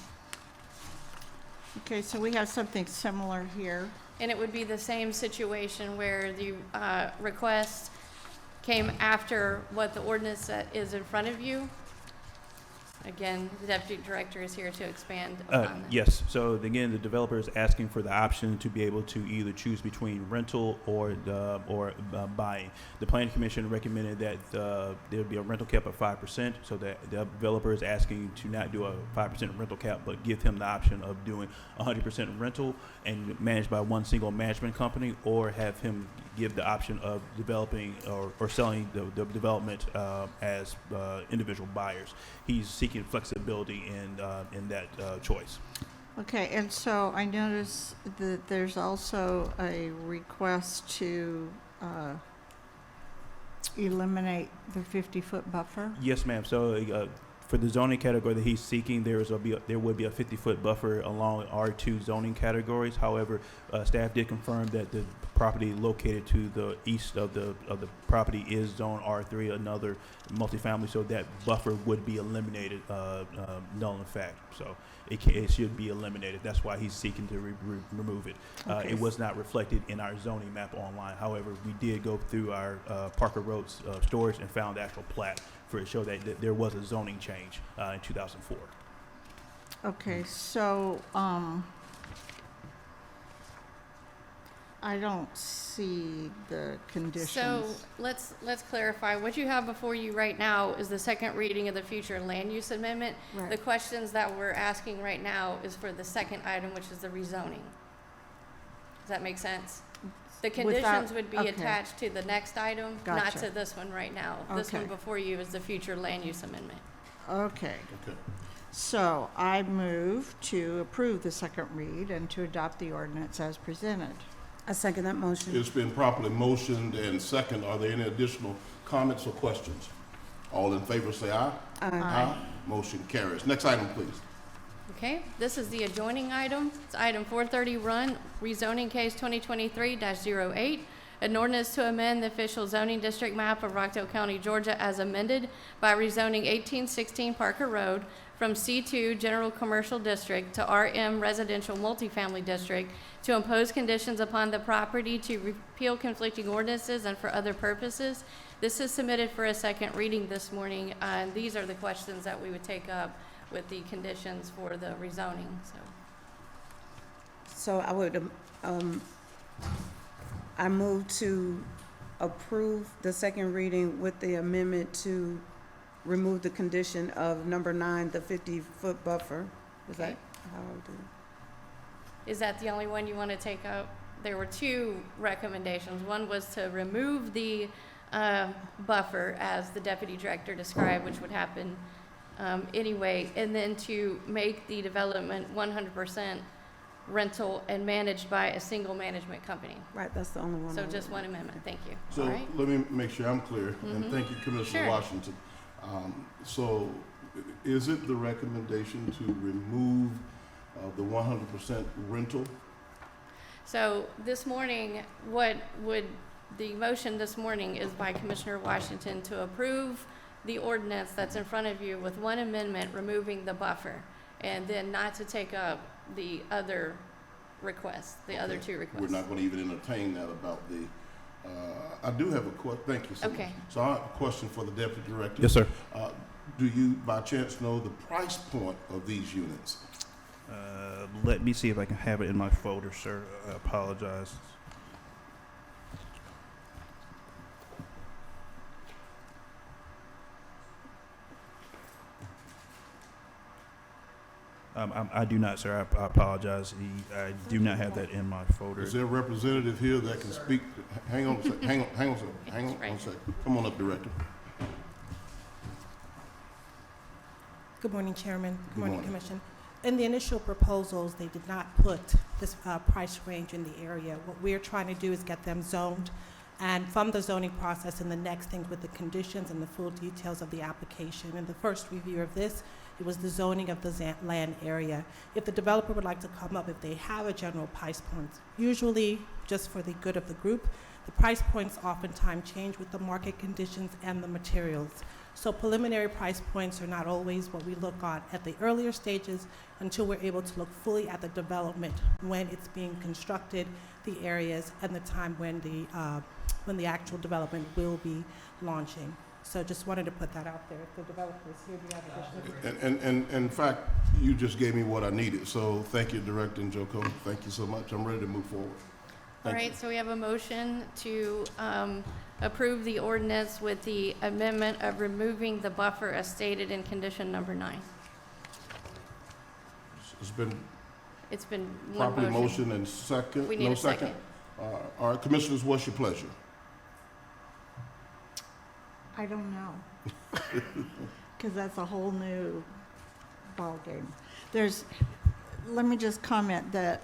Okay, so we have something similar here. And it would be the same situation where the request came after what the ordinance that is in front of you. Again, the Deputy Director is here to expand upon that. Yes. So again, the developer is asking for the option to be able to either choose between rental or buying. The Planning Commission recommended that there would be a rental cap of 5%, so that the developer is asking to not do a 5% rental cap, but give him the option of doing 100% rental and managed by one single management company, or have him give the option of developing or selling the development as individual buyers. He's seeking flexibility in that choice. Okay, and so I notice that there's also a request to eliminate the 50-foot buffer. Yes, ma'am. So for the zoning category that he's seeking, there would be a 50-foot buffer along R2 zoning categories. However, staff did confirm that the property located to the east of the property is zone R3, another multifamily, so that buffer would be eliminated, null and fact. So it should be eliminated. That's why he's seeking to remove it. Okay. It was not reflected in our zoning map online. However, we did go through our Parker Road storage and found the actual plat for it to show that there was a zoning change in 2004. Okay, so, I don't see the conditions. So let's clarify. What you have before you right now is the second reading of the future land use amendment. Right. The questions that we're asking right now is for the second item, which is the rezoning. Does that make sense? The conditions would be okay. attached to the next item, not Gotcha. to this one right now. This one Okay. before you is the future land use amendment. Okay, Okay. so I move to approve the second read and to adopt the ordinance as presented. I second that motion. It's been properly motioned and second. Are there any additional comments or questions? All in favor say aye. Aye. Motion carries. Next item, please. Okay, this is the adjoining item. It's item 430 Run, rezoning case 2023-08. An ordinance to amend the official zoning district map of Rockdale County, Georgia as amended by rezoning 1816 Parker Road from C2 General Commercial District to RM Residential Multifamily District to impose conditions upon the property, to repeal conflicting ordinances and for other purposes. This is submitted for a second reading this morning, and these are the questions that we would take up with the conditions for the rezoning, so. So I would, I move to approve the second reading with the amendment to remove the condition of number 9, the 50-foot buffer. Is that how I would do it? Is that the only one you want to take up? There were two recommendations. One was to remove the buffer, as the deputy director described, which would happen anyway, and then to make the development 100% rental and managed by a single management company. Right, that's the only one. So I just would- one amendment. Thank you. So All right. let me make sure I'm clear, and Mhm. thank you, Commissioner Sure. Washington. So is it the recommendation to remove the 100% rental? So this morning, the motion this morning is by Commissioner Washington to approve the ordinance that's in front of you with one amendment, removing the buffer, and then not to take up the other requests, the other two requests. We're not going to even entertain that about the, I do have a thank you so much. Okay. So I have a question for the Deputy Director. Yes, sir. Do you by chance know the price point of these units? Let me see if I can have it in my folder, sir. I apologize. I do not, sir. I apologize. I do not have that in my folder. Is there a representative here that can speak? Hang on a second. Hang on a second. Come on up, Director. Good morning, Chairman. Good morning, morning. Commission. In the initial proposals, they did not put this price range in the area. What we're trying to do is get them zoned, and from the zoning process, and the next thing with the conditions and the full details of the application. In the first review of this, it was the zoning of the land area. If the developer would like to come up, if they have a general price point, usually just for the good of the group, the price points oftentimes change with the market conditions and the materials. So preliminary price points are not always what we look at the earlier stages until we're able to look fully at the development when it's being constructed, the areas, and the time when the actual development will be launching. So just wanted to put that out there. If the developer is here, do you have additional? And in fact, you just gave me what I needed. So thank you, Director Njoko. Thank you so much. I'm ready to move forward. All Thank right, you. so we have a motion to approve the ordinance with the amendment of removing the buffer as stated in condition number 9. It's been It's been one properly motion. motion and second. We need No a second. All right, Commissioners, what's your pleasure? I don't know. Because that's a whole new ballgame. Let me just comment that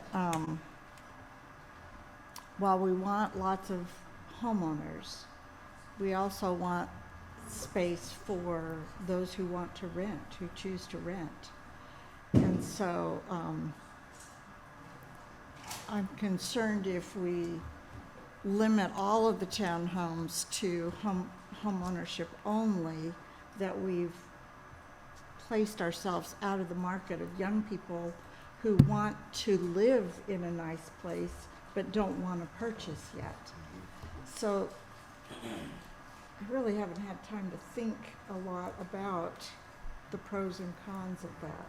while we want lots of homeowners, we also want space for those who want to rent, who choose to rent. And so I'm concerned if we limit all of the townhomes to home ownership only, that we've placed ourselves out of the market of young people who want to live in a nice place but don't want to purchase yet. So I really haven't had time to think a lot about the pros and cons of that.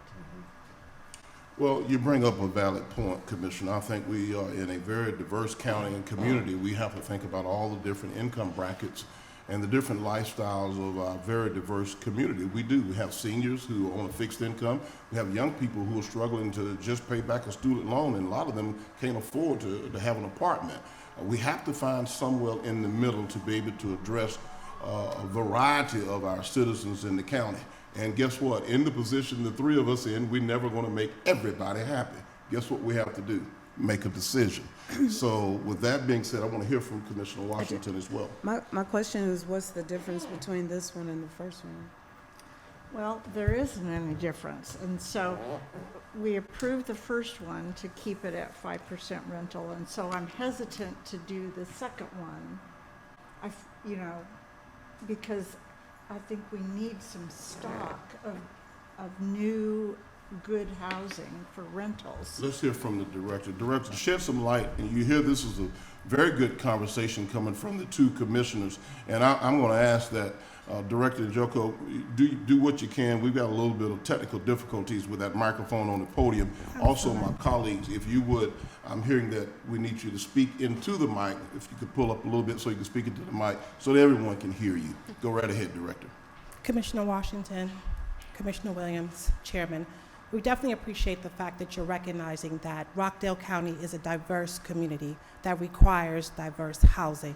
Well, you bring up a valid point, Commissioner. I think we are in a very diverse county and community. We have to think about all the different income brackets and the different lifestyles of our very diverse community. We do. We have seniors who are on a fixed income. We have young people who are struggling to just pay back a student loan, and a lot of them can't afford to have an apartment. We have to find somewhere in the middle to be able to address a variety of our citizens in the county. And guess what? In the position the three of us in, we're never going to make everybody happy. Guess what we have to do? Make a decision. So with that being said, I want to hear from Commissioner Washington as well. My question is, what's the difference between this one and the first one? Well, there isn't any difference, and so we approved the first one to keep it at 5% rental, and so I'm hesitant to do the second one. Because I think we need some stock of new, good housing for rentals. Let's hear from the director. Director, shed some light, and you hear this is a very good conversation coming from the two commissioners, and I'm going to ask that Director Njoku, do what you can. We've got a little bit of technical difficulties with that microphone on the podium. Also, my colleagues, if you would, I'm hearing that we need you to speak into the mic. If you could pull up a little bit so you can speak into the mic so that everyone can hear you. Go right ahead, Director. Commissioner Washington, Commissioner Williams, Chairman, we definitely appreciate the fact that you're recognizing that Rockdale County is a diverse community that requires diverse housing.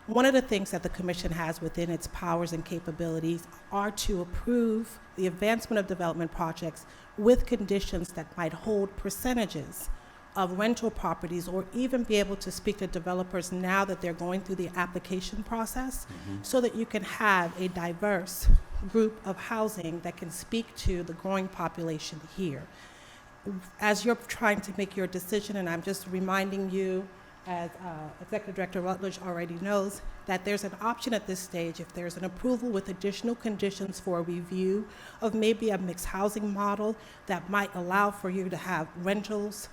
One of the things that the Commission has within its powers and capabilities are to approve the advancement of development projects with conditions that might hold percentages of rental properties, or even be able to speak to developers now that they're going through the application process, so that you can have a diverse group of housing that can speak to the growing population here. As you're trying to make your decision, and I'm just reminding you, as Executive Director Rutledge already knows, that there's an option at this stage, if there's an approval with additional conditions for a review of maybe a mixed housing model that might allow for you to have rentals,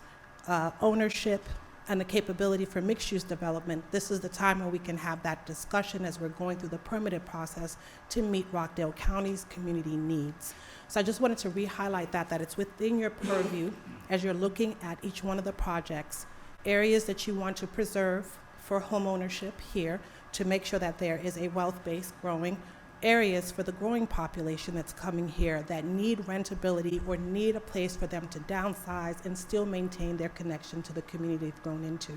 ownership, and the capability for mixed-use development. This is the time where we can have that discussion as we're going through the permitted process to meet Rockdale County's community needs. So I just wanted to re-highlight that it's within your purview as you're looking at each one of the projects, areas that you want to preserve for home ownership here to make sure that there is a wealth base growing, areas for the growing population that's coming here that need rentability or need a place for them to downsize and still maintain their connection to the community they've grown into.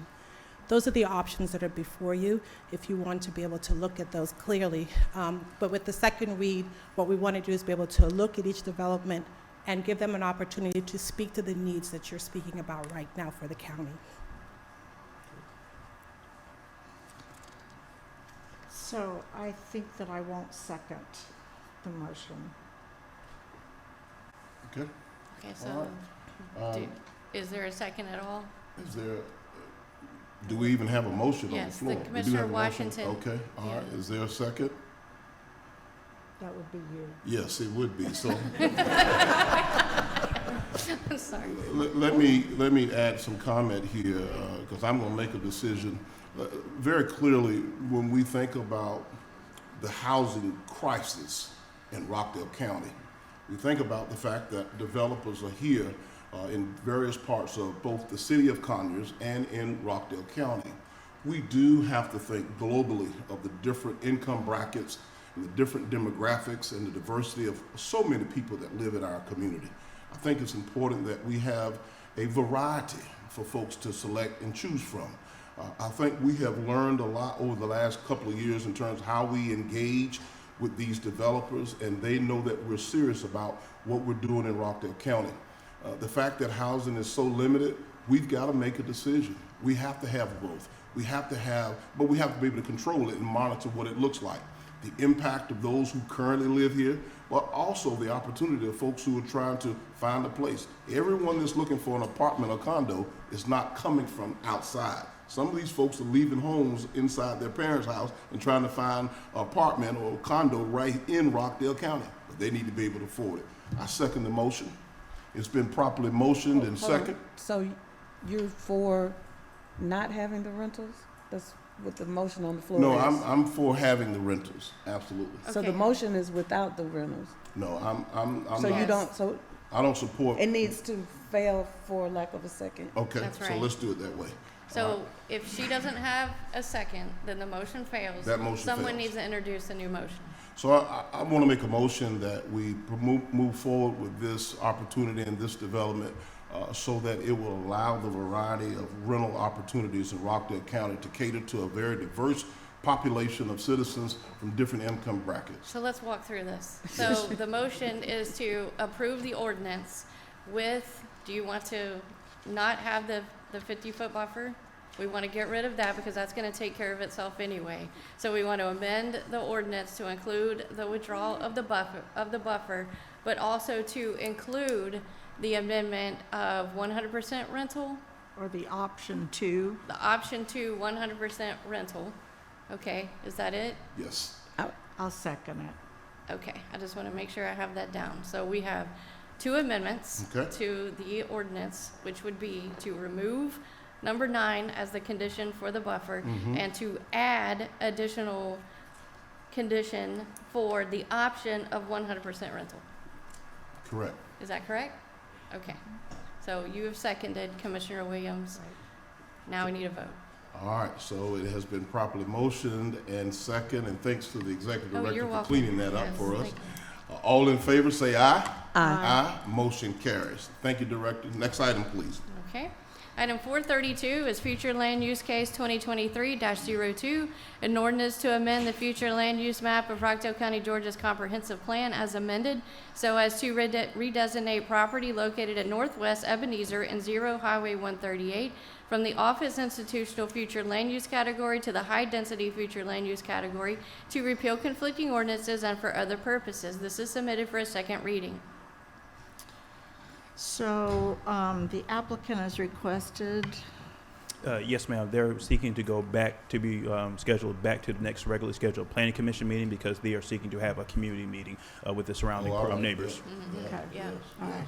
Those are the options that are before you if you want to be able to look at those clearly. But with the second read, what we want to do is be able to look at each development and give them an opportunity to speak to the needs that you're speaking about right now for the county. So I think that I won't second the motion. Okay. Okay, so is there a second at all? Is there, do we even have a motion on the Yes, floor? the We do Commissioner have a motion? Washington. Okay, all right. Yeah. Is there a second? That would be you. Yes, it would be. So I'm sorry. let me add some comment here because I'm going to make a decision. Very clearly, when we think about the housing crisis in Rockdale County, we think about the fact that developers are here in various parts of both the city of Conyers and in Rockdale County. We do have to think globally of the different income brackets and the different demographics and the diversity of so many people that live in our community. I think it's important that we have a variety for folks to select and choose from. I think we have learned a lot over the last couple of years in terms of how we engage with these developers, and they know that we're serious about what we're doing in Rockdale County. The fact that housing is so limited, we've got to make a decision. We have to have growth. We have to have, but we have to be able to control it and monitor what it looks like. The impact of those who currently live here, but also the opportunity of folks who are trying to find a place. Everyone that's looking for an apartment or condo is not coming from outside. Some of these folks are leaving homes inside their parents' house and trying to find an apartment or a condo right in Rockdale County. But they need to be able to afford it. I second the motion. It's been properly motioned and Hold on. second. So you're for not having the rentals? That's what the motion on the floor No, is? I'm for having the rentals, absolutely. So the motion is without the rentals? No, I'm So not. you don't, so I don't support. it needs to fail for lack of a second? Okay, That's so right. let's do it that way. So if she doesn't have a second, then the motion fails. That motion Someone fails. needs to introduce a new motion. So I want to make a motion that we move forward with this opportunity and this development so that it will allow the variety of rental opportunities in Rockdale County to cater to a very diverse population of citizens from different income brackets. So let's walk through this. So the motion is to approve the ordinance with, do you want to not have the 50-foot buffer? We want to get rid of that because that's going to take care of itself anyway. So we want to amend the ordinance to include the withdrawal of the buffer, but also to include the amendment of 100% rental. Or the option to. The option to 100% rental. Okay, is that it? Yes. I'll second it. Okay, I just want to make sure I have that down. So we have two amendments to the ordinance, which would be to remove number 9 as the condition for the buffer and to add additional condition for the option of 100% rental. Correct. Is that correct? Okay. So you have seconded, Commissioner Williams. Now we need a vote. All right, so it has been properly motioned and second, and thanks to the executive Oh, director you're for welcome. cleaning that up Yes, for us. thank you. All in favor, say aye. Aye. Aye. Motion carries. Thank you, Director. Next item, please. Okay. Item 432 is future land use case 2023-02, an ordinance to amend the future land use map of Rockdale County, Georgia's comprehensive plan as amended so as to redesignate property located at Northwest Ebenezer and 0 Highway 138 from the office institutional future land use category to the high density future land use category to repeal conflicting ordinances and for other purposes. This is submitted for a second reading. So the applicant has requested, Yes, ma'am. They're seeking to go back to be scheduled back to the next regularly scheduled planning commission meeting because they are seeking to have a community meeting with the surrounding neighbors. okay. Yeah. All right.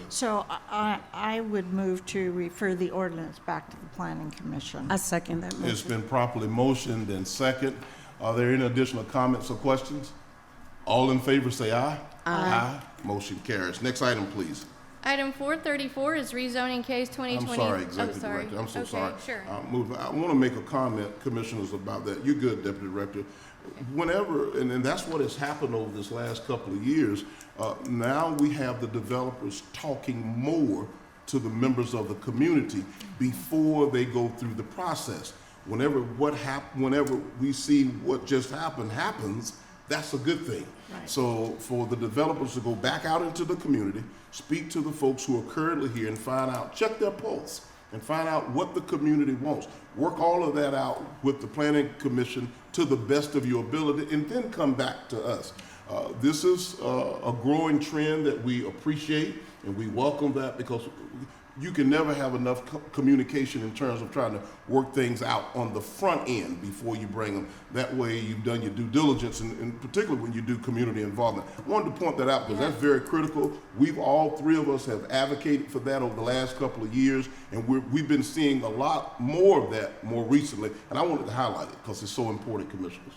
So I would move to refer the ordinance back to the planning commission. I second that motion. It's been properly motioned and second. Are there any additional comments or questions? All in favor, say aye. Aye. Motion carries. Next item, please. Item 434 is rezoning case 2020. I'm sorry, Executive Director. I'm so Okay, sorry. sure. I want to make a comment, Commissioners, about that. You're good, Deputy Director. Whenever, and that's what has happened over this last couple of years, now we have the developers talking more to the members of the community before they go through the process. Whenever we see what just happens, that's a good thing. Right. So for the developers to go back out into the community, speak to the folks who are currently here and find out, check their pulse and find out what the community wants. Work all of that out with the Planning Commission to the best of your ability and then come back to us. This is a growing trend that we appreciate and we welcome that because you can never have enough communication in terms of trying to work things out on the front end before you bring them. That way you've done your due diligence, and particularly when you do community involvement. I wanted to point that out because that's very critical. All three of us have advocated for that over the last couple of years, and we've been seeing a lot more of that more recently, and I wanted to highlight it because it's so important, Commissioners.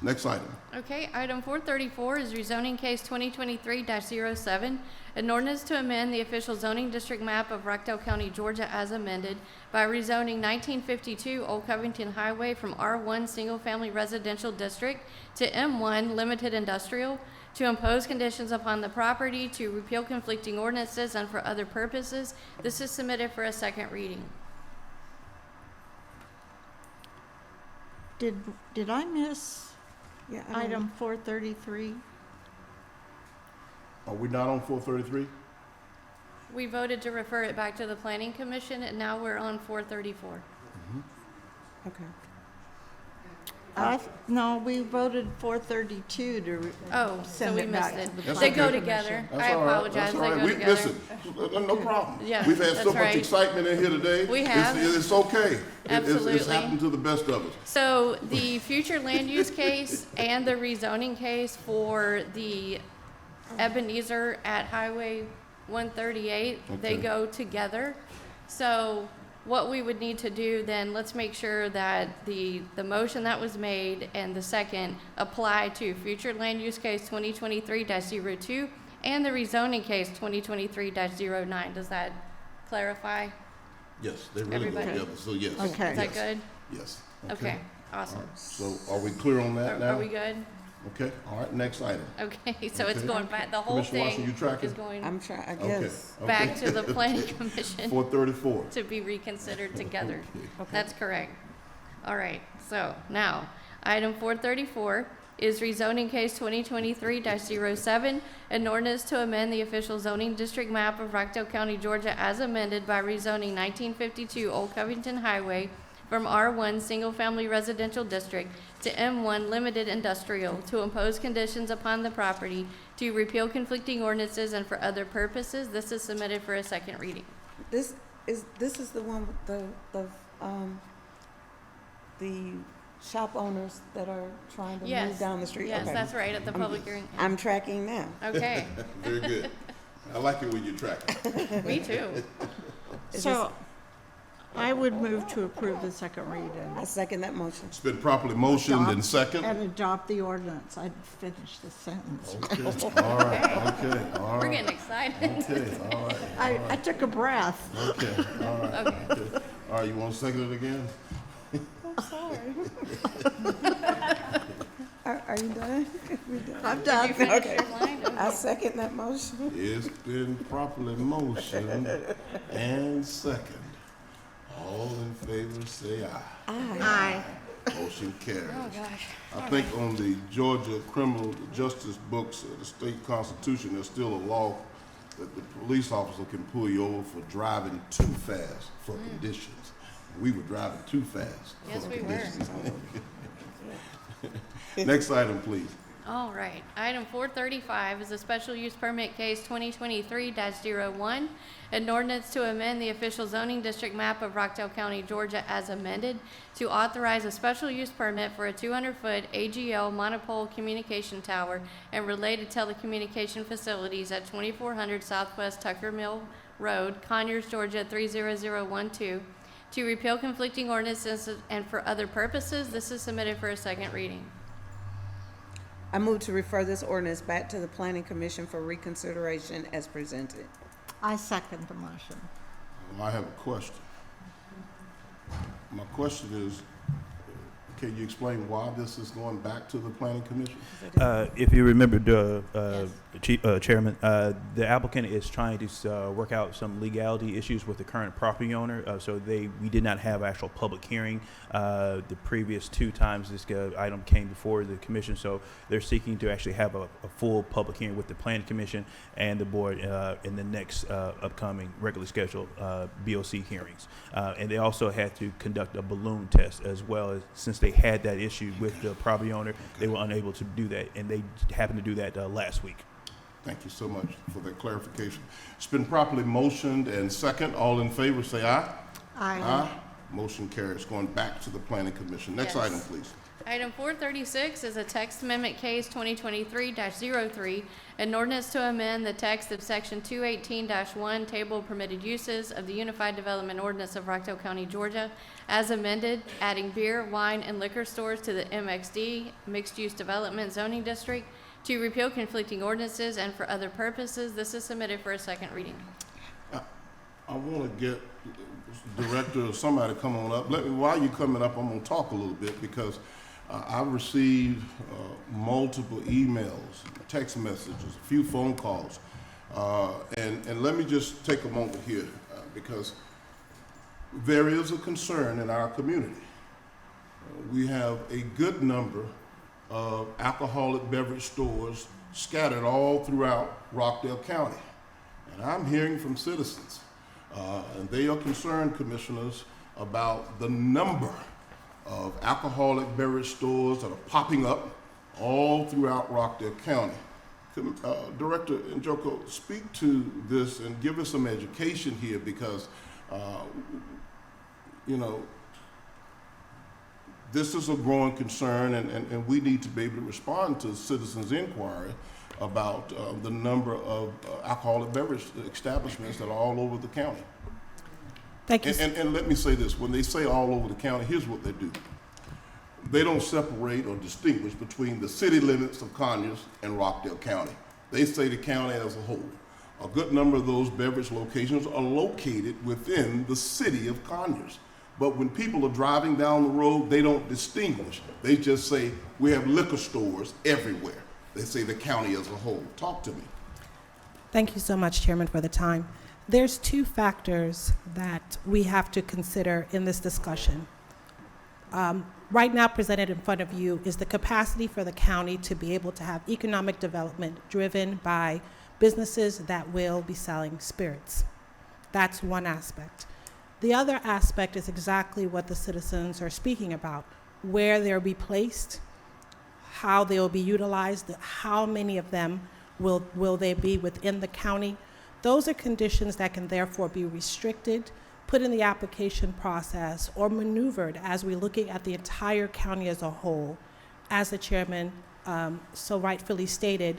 Next item. Okay, item 434 is rezoning case 2023-07, an ordinance to amend the official zoning district map of Rockdale County, Georgia as amended by rezoning 1952 Old Covington Highway from R1 Single Family Residential District to M1 Limited Industrial, to impose conditions upon the property, to repeal conflicting ordinances, and for other purposes. This is submitted for a second reading. Did I miss item 433? Are we not on 433? We voted to refer it back to the Planning Commission, and now we're on 434. Okay. No, we voted 432 to Oh, so send we it missed back it. to the That's They planning go okay. together. That's I all right. apologize. That's They all right. go We together. listen. No problem. Yeah, We've had so that's much right. excitement in here today. We have. It's okay. It's Absolutely. happened to the best of us. So the future land use case and the rezoning case for the Ebenezer at Highway 138, they Okay. go together. So what we would need to do then, let's make sure that the motion that was made and the second apply to future land use case 2023-02 and the rezoning case 2023-09. Does that clarify? Yes, they really go Everybody? together. So yes. Okay. Is that good? Yes. Okay, awesome. So are we clear on that now? Are we good? Okay. All right. Next item. Okay, so it's Okay. going back, the whole Commissioner Watson, thing you tracking? is going I'm trying, I Okay. guess. back to the planning commission 434. to be reconsidered together. Okay. That's correct. All right, so now, item 434 is rezoning case 2023-07, an ordinance to amend the official zoning district map of Rockdale County, Georgia as amended by rezoning 1952 Old Covington Highway from R1 Single Family Residential District to M1 Limited Industrial to impose conditions upon the property, to repeal conflicting ordinances and for other purposes. This is submitted for a second reading. This is the one with the shop owners that are trying to Yes. move down the street. Yes, Okay. that's right, at the public hearing. I'm tracking now. Okay, Very good. I like it when you track it. me too. So I would move to approve the second reading. I second that motion. It's been properly motioned and second. And adopt the ordinance. I'd finish the sentence. Okay. All right. Okay. All We're right. getting excited. Okay. All right. I took a breath. Okay. All right. Okay. Okay. All right. You want to second it again? I'm sorry. Are you done? We done? I'm done. You finished Okay. your line? I second that motion. It's been properly motioned and second. All in favor, say aye. Aye. Motion carries. Oh, gosh. I think on the Georgia criminal justice books, the state constitution, there's still a law that the police officer can pull you over for driving too fast for conditions. We were driving too fast Yes, for we were. conditions. Next item, please. All right, item 435 is a special use permit case 2023-01, an ordinance to amend the official zoning district map of Rockdale County, Georgia as amended to authorize a special use permit for a 200-foot AGL monopole communication tower and related telecommunication facilities at 2400 Southwest Tucker Mill Road, Conyers, Georgia 30012, to repeal conflicting ordinances and for other purposes. This is submitted for a second reading. I move to refer this ordinance back to the planning commission for reconsideration as presented. I second the motion. I have a question. My question is, can you explain why this is going back to the planning commission? If you remember, Chairman, the applicant is trying to work out some legality issues with the current property owner. So we did not have actual public hearing the previous two times this item came before the commission. So they're seeking to actually have a full public hearing with the planning commission and the board in the next upcoming regularly scheduled BOC hearings. And they also had to conduct a balloon test as well, as since they had that issue with the property owner, they were unable to do that, and they happened to do that last week. Thank you so much for that clarification. It's been properly motioned and second. All in favor, say aye. Aye. Motion carries. Going back to the planning commission. Next Yes. item, please. Item 436 is a text amendment case 2023-03, an ordinance to amend the text of section 218-1, table of permitted uses of the Unified Development Ordinance of Rockdale County, Georgia, as amended, adding beer, wine, and liquor stores to the MXD, Mixed Use Development Zoning District, to repeal conflicting ordinances and for other purposes. This is submitted for a second reading. I want to get director or somebody to come on up. While you're coming up, I'm going to talk a little bit because I've received multiple emails, text messages, a few phone calls. And let me just take a moment here because there is a concern in our community. We have a good number of alcoholic beverage stores scattered all throughout Rockdale County. And I'm hearing from citizens, and they are concerned, commissioners, about the number of alcoholic beverage stores that are popping up all throughout Rockdale County. Director Njoko, speak to this and give us some education here because, you know, this is a growing concern and we need to be able to respond to citizens' inquiry about the number of alcoholic beverage establishments that are all over the county. Thank you. And let me say this, when they say all over the county, here's what they do. They don't separate or distinguish between the city limits of Conyers and Rockdale County. They say the county as a whole. A good number of those beverage locations are located within the city of Conyers. But when people are driving down the road, they don't distinguish. They just say, we have liquor stores everywhere. They say the county as a whole. Talk to me. Thank you so much, Chairman, for the time. There's two factors that we have to consider in this discussion. Right now presented in front of you is the capacity for the county to be able to have economic development driven by businesses that will be selling spirits. That's one aspect. The other aspect is exactly what the citizens are speaking about, where they'll be placed, how they'll be utilized, how many of them will they be within the county. Those are conditions that can therefore be restricted, put in the application process, or maneuvered as we're looking at the entire county as a whole. As the chairman so rightfully stated,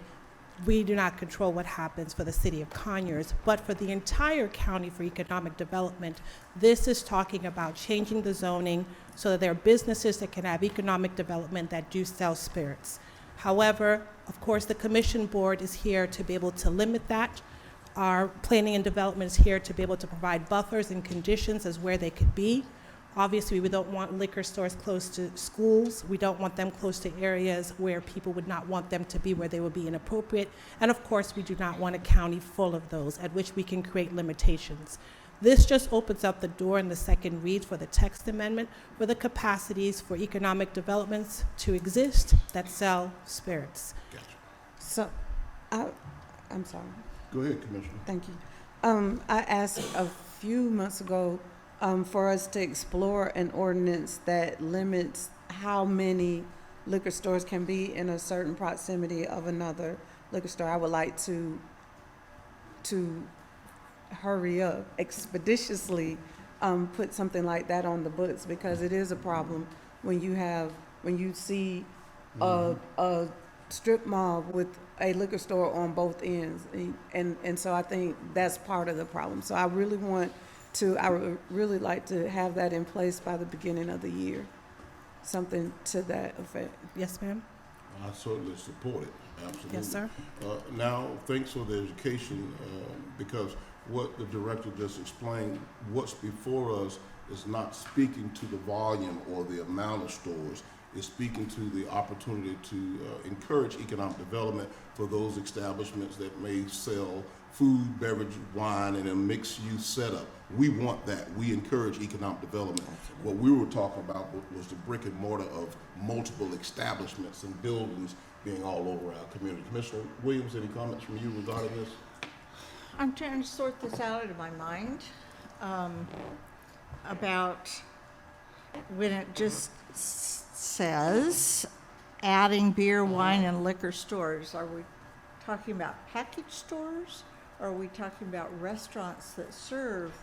we do not control what happens for the city of Conyers, but for the entire county for economic development, this is talking about changing the zoning so that there are businesses that can have economic development that do sell spirits. However, of course, the commission board is here to be able to limit that. Our planning and development is here to be able to provide buffers and conditions as where they could be. Obviously, we don't want liquor stores close to schools. We don't want them close to areas where people would not want them to be, where they would be inappropriate. And of course, we do not want a county full of those at which we can create limitations. This just opens up the door in the second read for the text amendment for the capacities for economic developments to exist that sell spirits. Gotcha. So, I'm sorry. Go ahead, Commissioner. Thank you. I asked a few months ago for us to explore an ordinance that limits how many liquor stores can be in a certain proximity of another liquor store. I would like to hurry up, expeditiously put something like that on the books because it is a problem when you see a strip mall with a liquor store on both ends, and so I think that's part of the problem. So I would really like to have that in place by the beginning of the year, something to that effect. Yes, ma'am. I certainly support it, absolutely. Yes, sir. Now, thanks for the education, because what the director just explained, what's before us is not speaking to the volume or the amount of stores. Is speaking to the opportunity to encourage economic development for those establishments that may sell food, beverage, wine in a mixed-use setup. We want that. We encourage economic development. Absolutely. What we were talking about was the brick and mortar of multiple establishments and buildings being all over our community. Commissioner Williams, any comments from you regarding this? I'm trying to sort this out in my mind about when it just says adding beer, wine, and liquor stores. Are we talking about package stores, or are we talking about restaurants that serve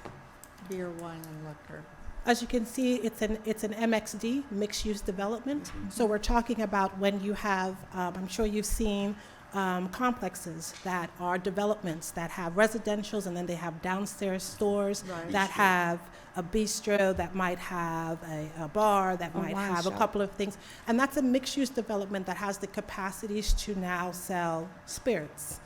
beer, wine, and liquor? As you can see, it's an MXD, mixed-use development. Mm-hmm. So we're talking about when you have, I'm sure you've seen complexes that are developments that have residentials and then they have downstairs stores that have a bistro, that might have a bar, that might have a couple of things. And that's a mixed-use development that has the capacities to now sell spirits.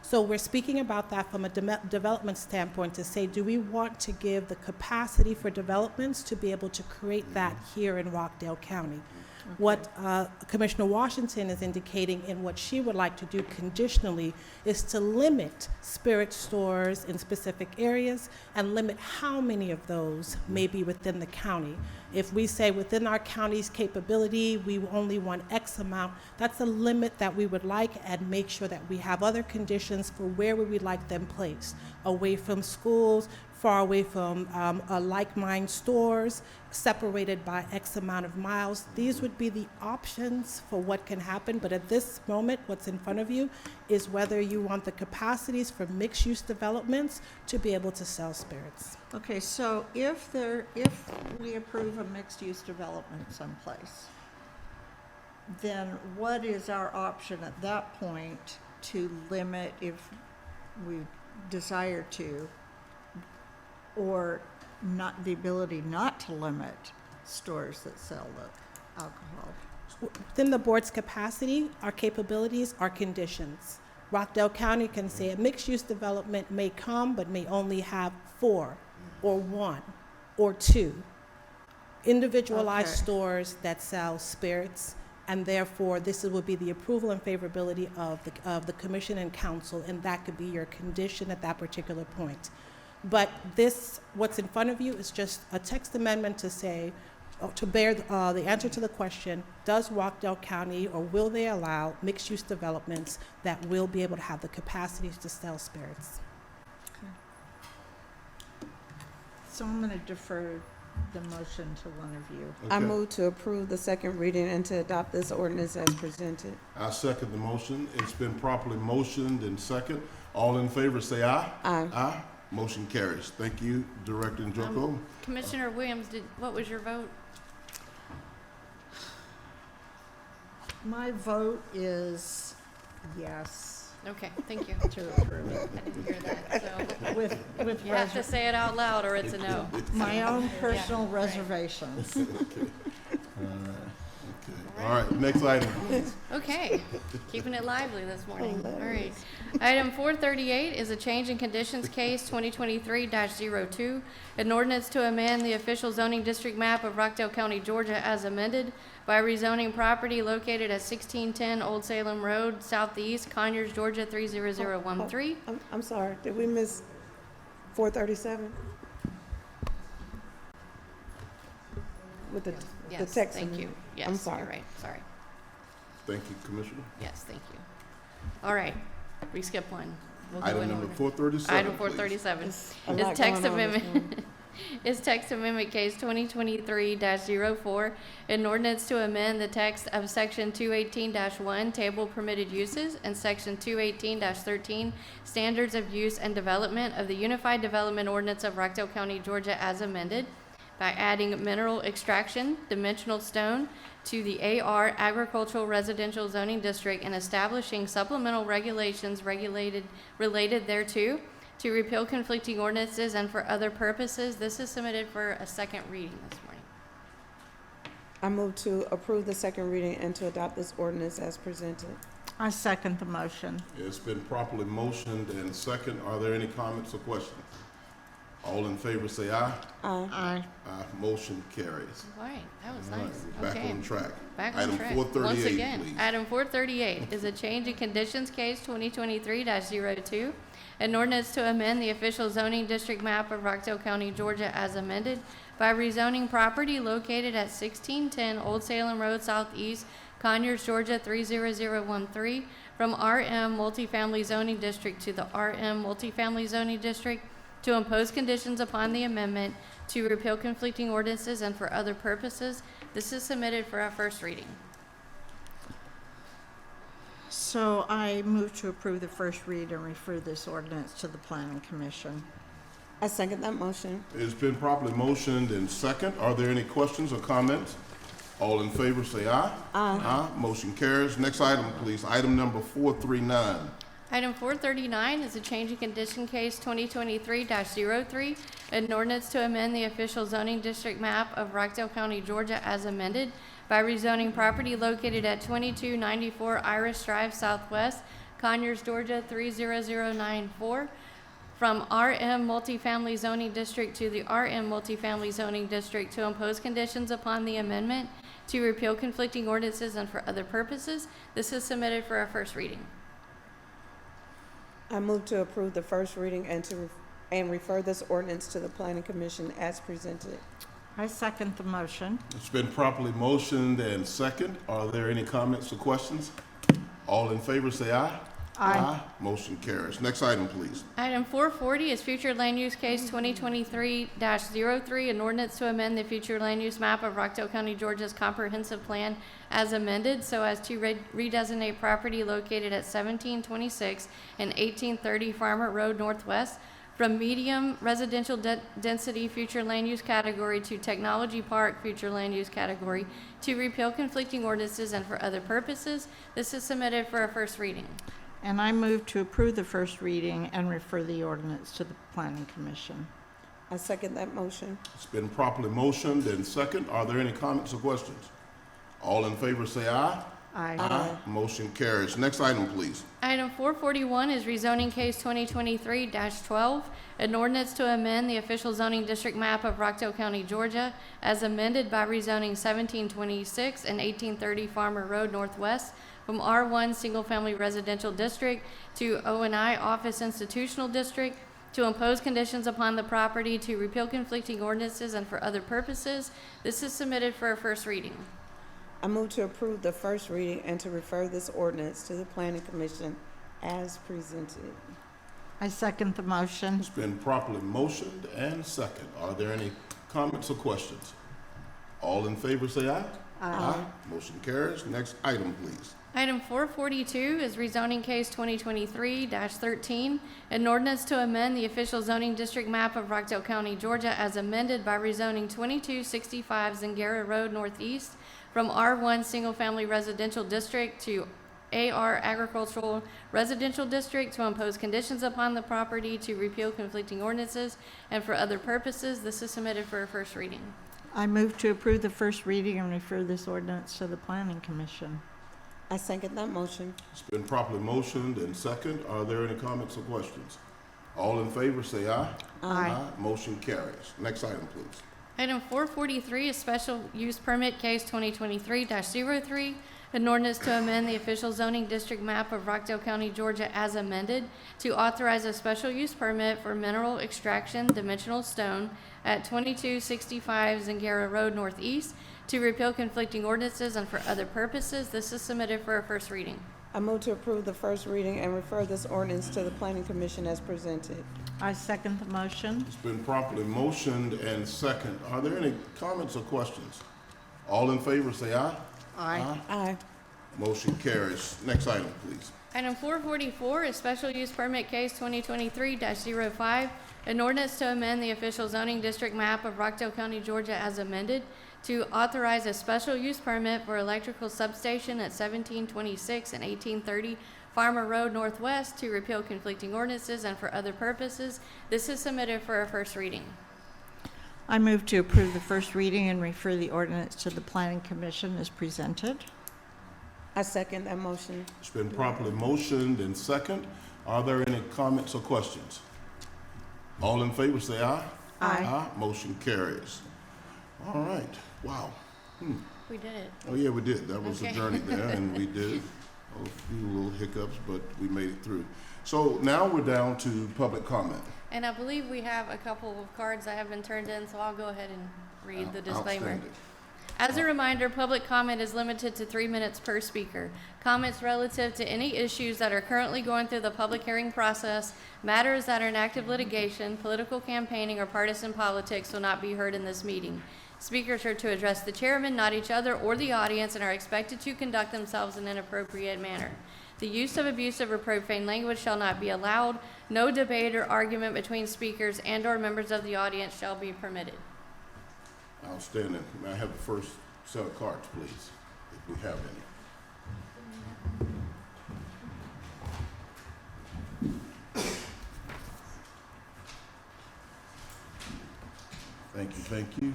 So we're speaking about that from a development standpoint to say, do we want to give the capacity for developments to be able to create that here in Rockdale County? Okay. What Commissioner Washington is indicating in what she would like to do conditionally is to limit spirit stores in specific areas and limit how many of those may be within the county. If we say within our county's capability, we only want X amount, that's a limit that we would like, and make sure that we have other conditions for where we would like them placed, away from schools, far away from like-minded stores, separated by X amount of miles. These would be the options for what can happen, but at this moment, what's in front of you is whether you want the capacities for mixed-use developments to be able to sell spirits. Okay, so if we approve a mixed-use development someplace, then what is our option at that point to limit, if we desire to, or not the ability not to limit stores that sell the alcohol? Within the board's capacity, our capabilities, our conditions. Rockdale County can say a mixed-use development may come, but may only have 4 or 1 or 2 individualized stores that sell spirits, and therefore this would be the approval and favorability of the commission and council, and that could be your condition at that particular point. But this, what's in front of you, is just a text amendment to say, to bear the answer to the question, does Rockdale County, or will they allow mixed-use developments that will be able to have the capacities to sell spirits? So I'm going to defer the motion to one of you. I move to approve the second reading and to adopt this ordinance as presented. I second the motion. It's been properly motioned and second. All in favor say aye. Aye. Aye. Motion carries. Thank you, Director Njoko. Commissioner Williams, what was your vote? My vote is yes. Okay, thank you. To approve it. I didn't hear that, so With you have to say it out loud or it's a no. my own personal reservations. All right, next item, please. Okay, keeping it lively this morning. All right. Item 438 is a change in conditions case 2023-02, an ordinance to amend the official zoning district map of Rockdale County, Georgia as amended by rezoning property located at 1610 Old Salem Road, Southeast, Conyers, Georgia 30013. I'm sorry, did we miss 437? With the Yes, text. thank you. Yes, I'm sorry. you're right, sorry. Thank you, Commissioner. Yes, thank you. All right, we skipped one. We'll go Item in number order. 437, Item please. 437 a is lot text going on this amendment. Is text amendment case 2023-04, an ordinance to amend the text of section 218-1, table permitted uses, and section 218-13, standards of use and development of the Unified Development Ordinance of Rockdale County, Georgia as amended by adding mineral extraction, dimensional stone to the AR Agricultural Residential Zoning District and establishing supplemental regulations related thereto, to repeal conflicting ordinances and for other purposes. This is submitted for a second reading this morning. I move to approve the second reading and to adopt this ordinance as presented. I second the motion. It's been properly motioned and second. Are there any comments or questions? All in favor say aye. Aye. Aye. Aye. Motion carries. All right, that was All right, nice. we're back Okay. on track. Back on Item track. 438, Once again, please. item 438 is a change in conditions case 2023-02, an ordinance to amend the official zoning district map of Rockdale County, Georgia as amended by rezoning property located at 1610 Old Salem Road Southeast, Conyers, Georgia 30013, from RM Multifamily Zoning District to the RM Multifamily Zoning District, to impose conditions upon the amendment, to repeal conflicting ordinances and for other purposes. This is submitted for our first reading. So I move to approve the first read and refer this ordinance to the Planning Commission. I second that motion. It's been properly motioned and second. Are there any questions or comments? All in favor say aye. Aye. Aye. Motion carries. Next item, please. Item number 439. Item 439 is a change in condition case 2023-03, an ordinance to amend the official zoning district map of Rockdale County, Georgia as amended by rezoning property located at 2294 Iris Drive Southwest, Conyers, Georgia 30094, from RM Multifamily Zoning District to the RM Multifamily Zoning District, to impose conditions upon the amendment, to repeal conflicting ordinances and for other purposes. This is submitted for our first reading. I move to approve the first reading and refer this ordinance to the Planning Commission as presented. I second the motion. It's been properly motioned and second. Are there any comments or questions? All in favor say aye. Aye. Motion carries. Next item, please. Item 440 is future land use case 2023-03, an ordinance to amend the future land use map of Rockdale County, Georgia's comprehensive plan as amended so as to redesignate property located at 1726 and 1830 Farmer Road Northwest from medium residential density future land use category to technology park future land use category, to repeal conflicting ordinances and for other purposes. This is submitted for a first reading. And I move to approve the first reading and refer the ordinance to the Planning Commission. I second that motion. It's been properly motioned and second. Are there any comments or questions? All in favor say aye. Aye. Motion carries. Next item, please. Item 441 is rezoning case 2023-12, an ordinance to amend the official zoning district map of Rockdale County, Georgia, as amended by rezoning 1726 and 1830 Farmer Road Northwest from R1 Single Family Residential District to O&I Office Institutional District, to impose conditions upon the property, to repeal conflicting ordinances and for other purposes. This is submitted for a first reading. I move to approve the first reading and to refer this ordinance to the Planning Commission as presented. I second the motion. It's been properly motioned and second. Are there any comments or questions? All in favor say aye. Aye. Motion carries. Next item, please. Item 442 is rezoning case 2023-13, an ordinance to amend the official zoning district map of Rockdale County, Georgia, as amended by rezoning 2265 Zingara Road Northeast from R1 Single Family Residential District to AR Agricultural Residential District, to impose conditions upon the property, to repeal conflicting ordinances, and for other purposes. This is submitted for a first reading. I move to approve the first reading and refer this ordinance to the Planning Commission. I second that motion. It's been properly motioned and second. Are there any comments or questions? All in favor say aye. Aye. Motion carries. Next item, please. Item 443 is special use permit case 2023-03, an ordinance to amend the official zoning district map of Rockdale County, Georgia as amended to authorize a special use permit for mineral extraction dimensional stone at 2265 Zingara Road Northeast, to repeal conflicting ordinances and for other purposes. This is submitted for a first reading. I move to approve the first reading and refer this ordinance to the Planning Commission as presented. I second the motion. It's been properly motioned and second. Are there any comments or questions? All in favor say aye. Aye. Aye. Motion carries. Next item, please. Item 444 is special use permit case 2023-05, an ordinance to amend the official zoning district map of Rockdale County, Georgia as amended to authorize a special use permit for electrical substation at 1726 and 1830 Farmer Road Northwest, to repeal conflicting ordinances and for other purposes. This is submitted for a first reading. I move to approve the first reading and refer the ordinance to the Planning Commission as presented. I second that motion. It's been properly motioned and second. Are there any comments or questions? All in favor say aye. Aye. Motion carries. All right. Wow. We did it. Oh, yeah, we did. That was Okay. a journey there, and we did. A few little hiccups, but we made it through. So now we're down to public comment. And I believe we have a couple of cards that have been turned in, so I'll go ahead and read the disclaimer. Outstanding. As a reminder, public comment is limited to 3 minutes per speaker. Comments relative to any issues that are currently going through the public hearing process, matters that are in active litigation, political campaigning, or partisan politics will not be heard in this meeting. Speakers are to address the chairman, not each other or the audience, and are expected to conduct themselves in an appropriate manner. The use of abusive or profane language shall not be allowed. No debate or argument between speakers and/or members of the audience shall be permitted. Outstanding. May I have the first set of cards, please, if we have any? Thank you, thank you.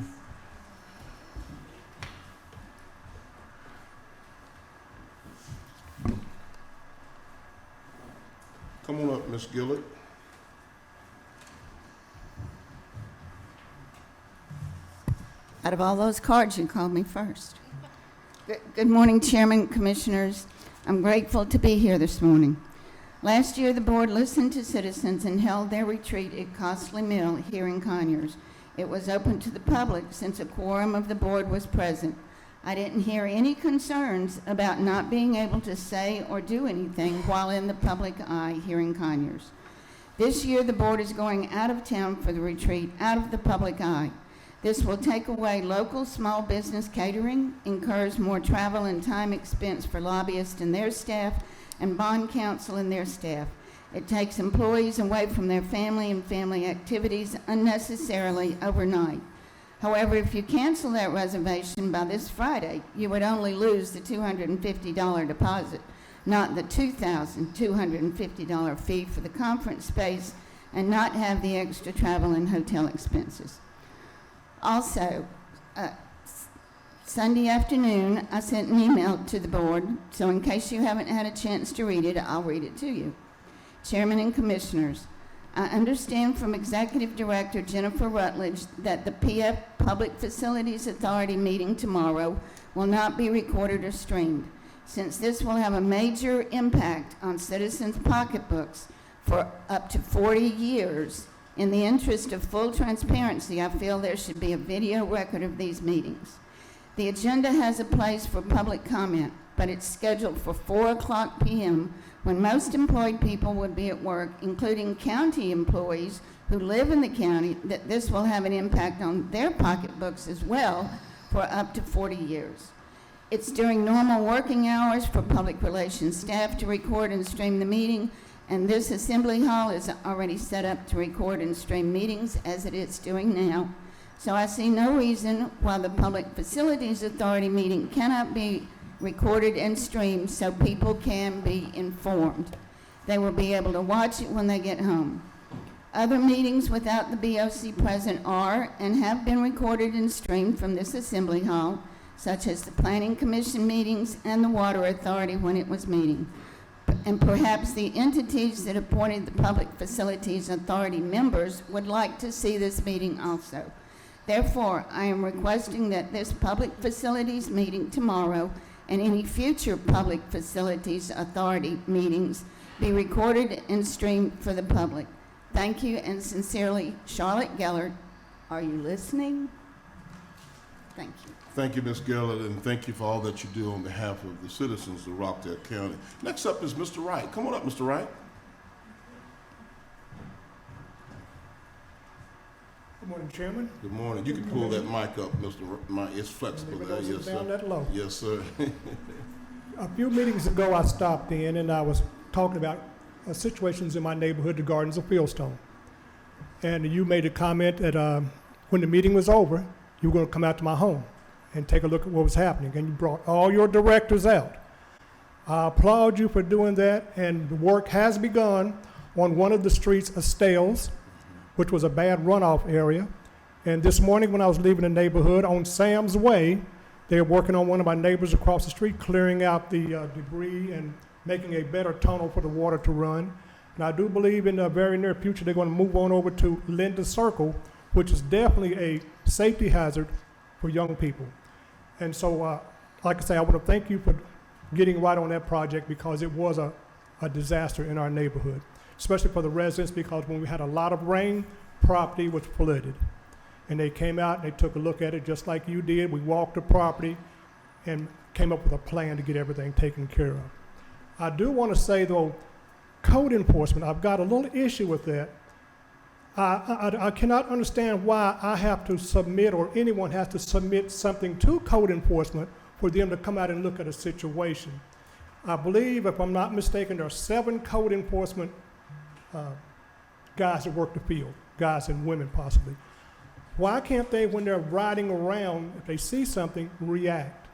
Come on up, Miss Gillett. Out of all those cards, you called me first. Good morning, Chairman, Commissioners. I'm grateful to be here this morning. Last year, the board listened to citizens and held their retreat at Costly Mill here in Conyers. It was open to the public since a quorum of the board was present. I didn't hear any concerns about not being able to say or do anything while in the public eye here in Conyers. This year, the board is going out of town for the retreat, out of the public eye. This will take away local small business catering, incurs more travel and time expense for lobbyists and their staff, and bond counsel and their staff. It takes employees away from their family and family activities unnecessarily overnight. However, if you cancel that reservation by this Friday, you would only lose the $250 deposit, not the $2,250 fee for the conference space, and not have the extra travel and hotel expenses. Also, Sunday afternoon, I sent an email to the board, so in case you haven't had a chance to read it, I'll read it to you. Chairman and Commissioners, I understand from Executive Director Jennifer Rutledge that the PF Public Facilities Authority meeting tomorrow will not be recorded or streamed. Since this will have a major impact on citizens' pocketbooks for up to 40 years, in the interest of full transparency, I feel there should be a video record of these meetings. The agenda has a place for public comment, but it's scheduled for 4:00 p.m. when most employed people would be at work, including county employees who live in the county, that this will have an impact on their pocketbooks as well for up to 40 years. It's during normal working hours for public relations staff to record and stream the meeting, and this Assembly Hall is already set up to record and stream meetings as it is doing now. So I see no reason why the Public Facilities Authority meeting cannot be recorded and streamed so people can be informed. They will be able to watch it when they get home. Other meetings without the BOC present are and have been recorded and streamed from this Assembly Hall, such as the Planning Commission meetings and the Water Authority when it was meeting. And perhaps the entities that appointed the Public Facilities Authority members would like to see this meeting also. Therefore, I am requesting that this Public Facilities meeting tomorrow and any future Public Facilities Authority meetings be recorded and streamed for the public. Thank you, and sincerely, Charlotte Gellert. Are you listening? Thank you. Thank you, Ms. Gellert, and thank you for all that you do on behalf of the citizens of Rockdale County. Next up is Mr. Wright. Come on up, Mr. Wright. Good morning, Chairman. Good morning. You can pull that mic up, Mr. Wright. It's flexible there. Yes, down sir. that low. Yes, sir. A few meetings ago, I stopped in and I was talking about situations in my neighborhood, the Gardens of Fieldstone. And you made a comment that when the meeting was over, you were going to come out to my home and take a look at what was happening. And you brought all your directors out. I applaud you for doing that, and the work has begun on one of the streets of Stales, which was a bad runoff area. And this morning when I was leaving the neighborhood on Sam's Way, they were working on one of my neighbors across the street, clearing out the debris and making a better tunnel for the water to run. And I do believe in the very near future they're going to move on over to Linda Circle, which is definitely a safety hazard for young people. And so, like I say, I want to thank you for getting right on that project, because it was a disaster in our neighborhood, especially for the residents, because when we had a lot of rain, property was flooded. And they came out and they took a look at it just like you did. We walked the property and came up with a plan to get everything taken care of. I do want to say, though, code enforcement, I've got a little issue with that. I cannot understand why I have to submit, or anyone has to submit something to code enforcement for them to come out and look at a situation. I believe, if I'm not mistaken, there are 7 code enforcement guys that work the field, guys and women possibly. Why can't they, when they're riding around, if they see something, react?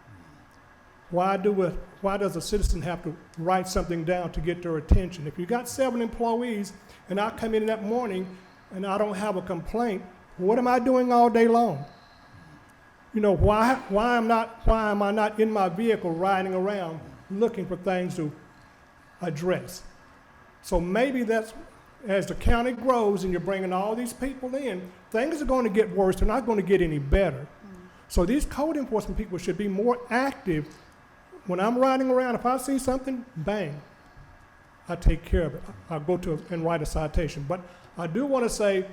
Why does a citizen have to write something down to get their attention? If you got 7 employees and I come in that morning and I don't have a complaint, what am I doing all day long? You know, why am I not in my vehicle riding around looking for things to address? So maybe that's, as the county grows and you're bringing all these people in, things are going to get worse. They're not going to get any better. So these code enforcement people should be more active. When I'm riding around, if I see something, bang, I take care of it. I'll go to and write a citation. But I do want to say,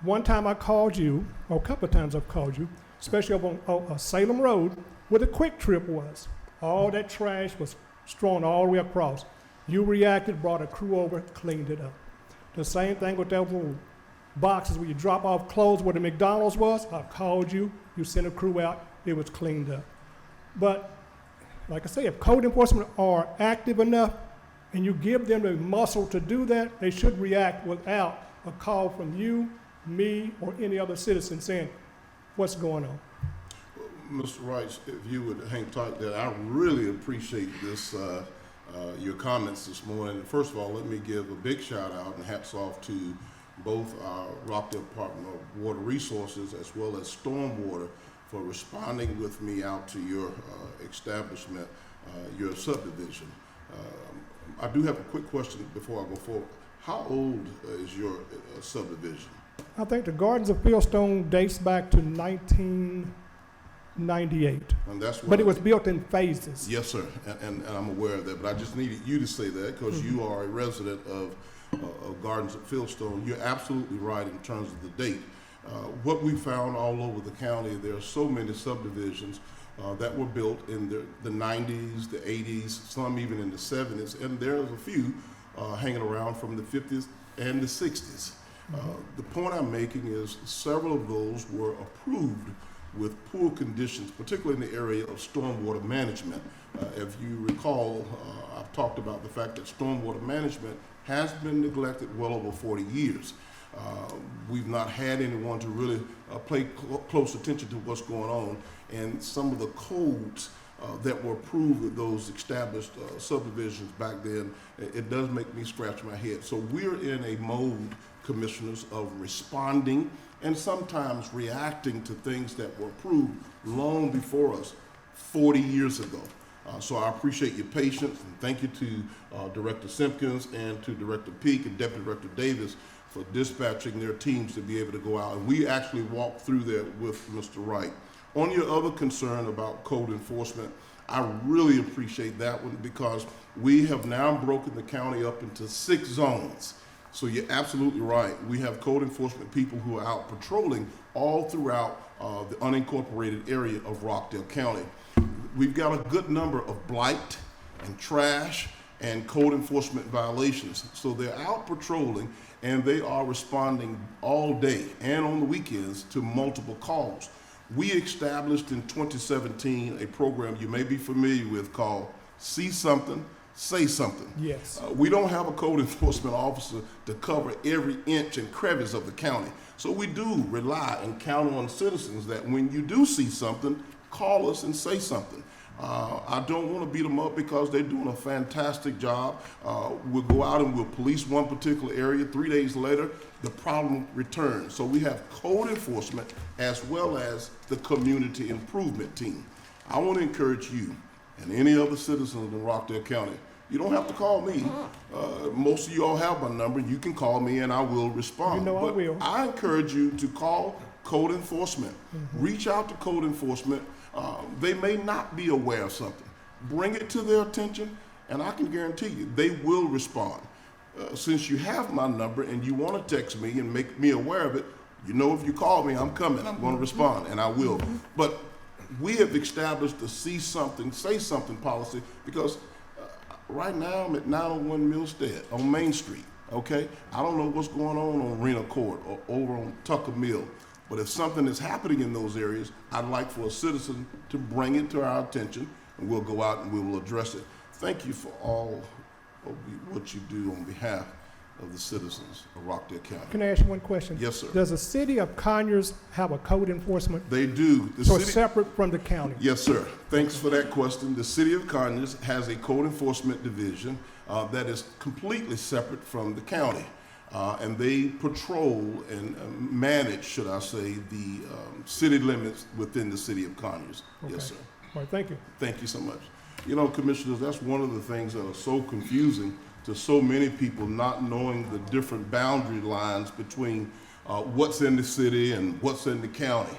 one time I called you, or a couple of times I've called you, especially up on Salem Road, where the Quick Trip was. All that trash was strewn all the way across. You reacted, brought a crew over, cleaned it up. The same thing with those little boxes where you drop off clothes where the McDonald's was. I called you, you sent a crew out, it was cleaned up. But like I say, if code enforcement are active enough and you give them the muscle to do that, they should react without a call from you, me, or any other citizen saying, what's going on? Mr. Rice, if you would hang tight there, I really appreciate this, your comments this morning. First of all, let me give a big shout out and hats off to both our Rockdale Department of Water Resources as well as Stormwater for responding with me out to your establishment, your subdivision. I do have a quick question before I go forward. How old is your subdivision? I think the Gardens of Fieldstone dates back to 1998. And that's But it was built in phases. Yes, sir, and I'm aware of that, but I just needed you to say that because you are a resident of Gardens of Fieldstone. You're absolutely right in terms of the date. What we found all over the county, there are so many subdivisions that were built in the 90s, the 80s, some even in the 70s, and there's a few hanging around from the 50s and the 60s. The point I'm making is several of those were approved with poor conditions, particularly in the area of stormwater management. If you recall, I've talked about the fact that stormwater management has been neglected well over 40 years. We've not had anyone to really pay close attention to what's going on, and some of the codes that were approved with those established subdivisions back then, it does make me scratch my head. So we're in a mode, commissioners, of responding and sometimes reacting to things that were approved long before us 40 years ago. So I appreciate your patience, and thank you to Director Simpkins and to Director Peak and Deputy Director Davis for dispatching their teams to be able to go out. And we actually walked through there with Mr. Wright. On your other concern about code enforcement, I really appreciate that one because we have now broken the county up into 6 zones. So you're absolutely right. We have code enforcement people who are out patrolling all throughout the unincorporated area of Rockdale County. We've got a good number of blight and trash and code enforcement violations. So they're out patrolling and they are responding all day and on the weekends to multiple calls. We established in 2017 a program you may be familiar with called See Something, Say Something. Yes. We don't have a code enforcement officer to cover every inch and crevice of the county. So we do rely and count on citizens that when you do see something, call us and say something. I don't want to beat them up because they're doing a fantastic job. We'll go out and we'll police one particular area. 3 days later, the problem returns. So we have code enforcement as well as the community improvement team. I want to encourage you and any other citizens in Rockdale County. You don't have to call me. Most of you all have my number. You can call me and I will respond. You know I will. I encourage you to call code enforcement. Reach out to code enforcement. They may not be aware of something. Bring it to their attention and I can guarantee you they will respond. Since you have my number and you want to text me and make me aware of it, you know if you call me, I'm coming. I'm going to respond and I will. But we have established the see something, say something policy because right now I'm at 901 Millstead on Main Street, okay? I don't know what's going on Reno Court or over on Tucker Mill, but if something is happening in those areas, I'd like for a citizen to bring it to our attention and we'll go out and we will address it. Thank you for all of what you do on behalf of the citizens of Rockdale County. Can I ask you one question? Yes, sir. Does the city of Conyers have a code enforcement? They do. So it's separate from the county? Yes, sir. Thanks for that question. The city of Conyers has a code enforcement division that is completely separate from the county. And they patrol and manage, should I say, the city limits within the city of Conyers. Okay. Yes, sir. All right, thank you. Thank you so much. You know, commissioners, that's one of the things that are so confusing to so many people, not knowing the different boundary lines between what's in the city and what's in the county.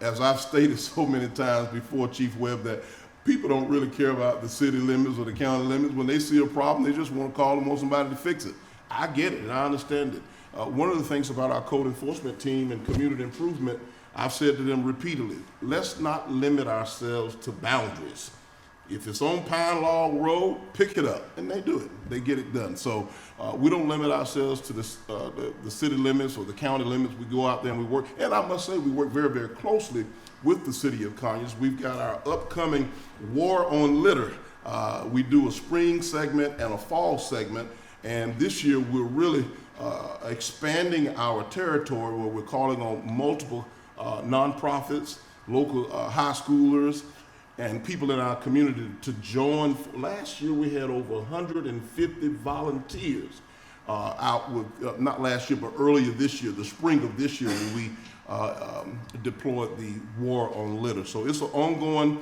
As I've stated so many times before, Chief Webb, that people don't really care about the city limits or the county limits. When they see a problem, they just want to call and want somebody to fix it. I get it and I understand it. One of the things about our code enforcement team and community improvement, I've said to them repeatedly, let's not limit ourselves to boundaries. If it's on Pine Log Road, pick it up, and they do it. They get it done. So we don't limit ourselves to the city limits or the county limits. We go out there and we work. And I must say, we work very, very closely with the city of Conyers. We've got our upcoming War on Litter. We do a spring segment and a fall segment. And this year, we're really expanding our territory where we're calling on multiple nonprofits, local high schoolers, and people in our community to join. Last year we had over 150 volunteers out with, not last year, but earlier this year, the spring of this year, when we deployed the War on Litter. So it's an ongoing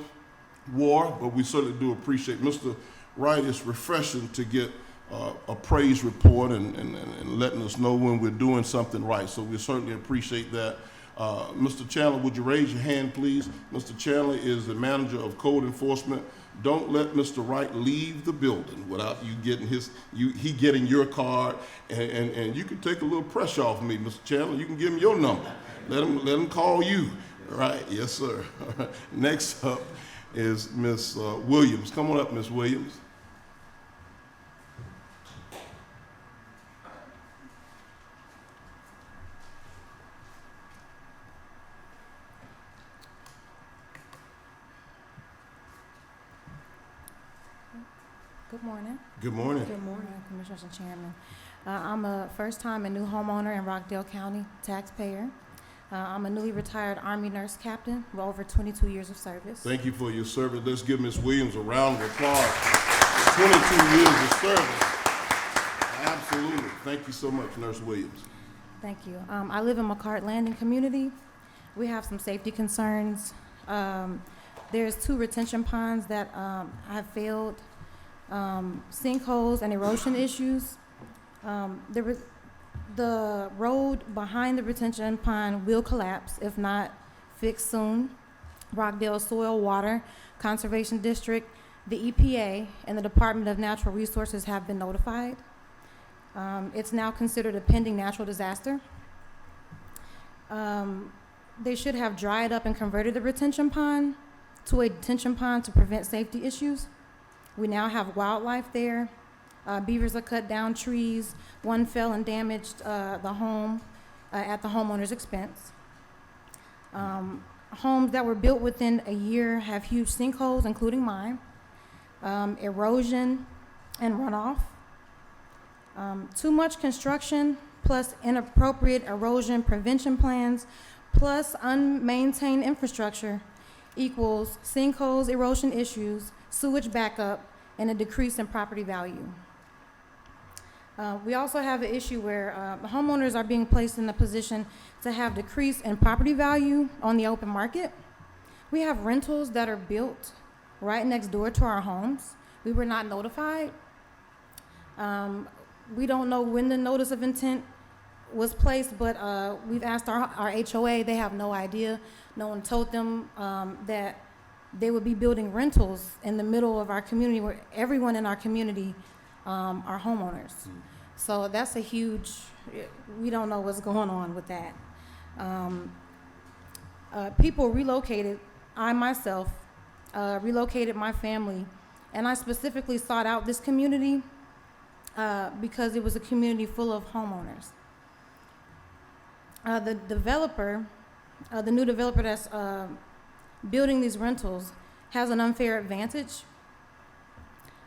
war, but we certainly do appreciate. Mr. Wright, it's refreshing to get a praise report and letting us know when we're doing something right. So we certainly appreciate that. Mr. Chandler, would you raise your hand, please? Mr. Chandler is the manager of code enforcement. Don't let Mr. Wright leave the building without you getting he getting your card, and you can take a little pressure off me, Mr. Chandler. You can give him your number. Let him call you. All right, yes, sir. All right. Next up is Miss Williams. Come on up, Miss Williams. Good morning. Good morning. Good morning, Commissioners and Chairman. I'm a first-time and new homeowner in Rockdale County, taxpayer. I'm a newly retired Army nurse captain with over 22 years of service. Thank you for your service. Let's give Ms. Williams a round of applause. 22 years of service. Absolutely. Thank you so much, Nurse Williams. Thank you. I live in McCart Landing community. We have some safety concerns. There's 2 retention ponds that have failed. Sinkholes and erosion issues. The road behind the retention pond will collapse if not fixed soon. Rockdale Soil Water Conservation District, the EPA, and the Department of Natural Resources have been notified. It's now considered a pending natural disaster. They should have dried up and converted the retention pond to a detention pond to prevent safety issues. We now have wildlife there. Beavers have cut down trees. One fell and damaged the home at the homeowner's expense. Homes that were built within a year have huge sinkholes, including mine, erosion and runoff. Too much construction plus inappropriate erosion prevention plans plus unmaintained infrastructure equals sinkholes, erosion issues, sewage backup, and a decrease in property value. We also have an issue where homeowners are being placed in a position to have decrease in property value on the open market. We have rentals that are built right next door to our homes. We were not notified. We don't know when the notice of intent was placed, but we've asked our HOA. They have no idea. No one told them that they would be building rentals in the middle of our community where everyone in our community are homeowners. So that's a huge, we don't know what's going on with that. People relocated, I myself relocated my family, and I specifically sought out this community because it was a community full of homeowners. The developer, the new developer that's building these rentals has an unfair advantage.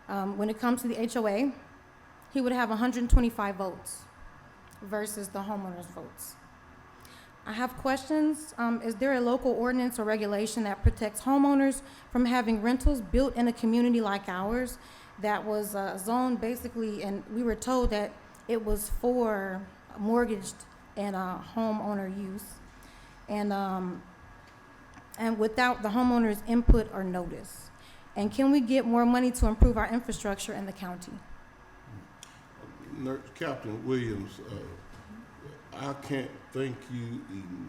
When it comes to the HOA, he would have 125 votes versus the homeowners' votes. I have questions. Is there a local ordinance or regulation that protects homeowners from having rentals built in a community like ours that was zoned basically, and we were told that it was for mortgaged and homeowner use, and without the homeowner's input or notice? And can we get more money to improve our infrastructure in the county? Captain Williams, I can't thank you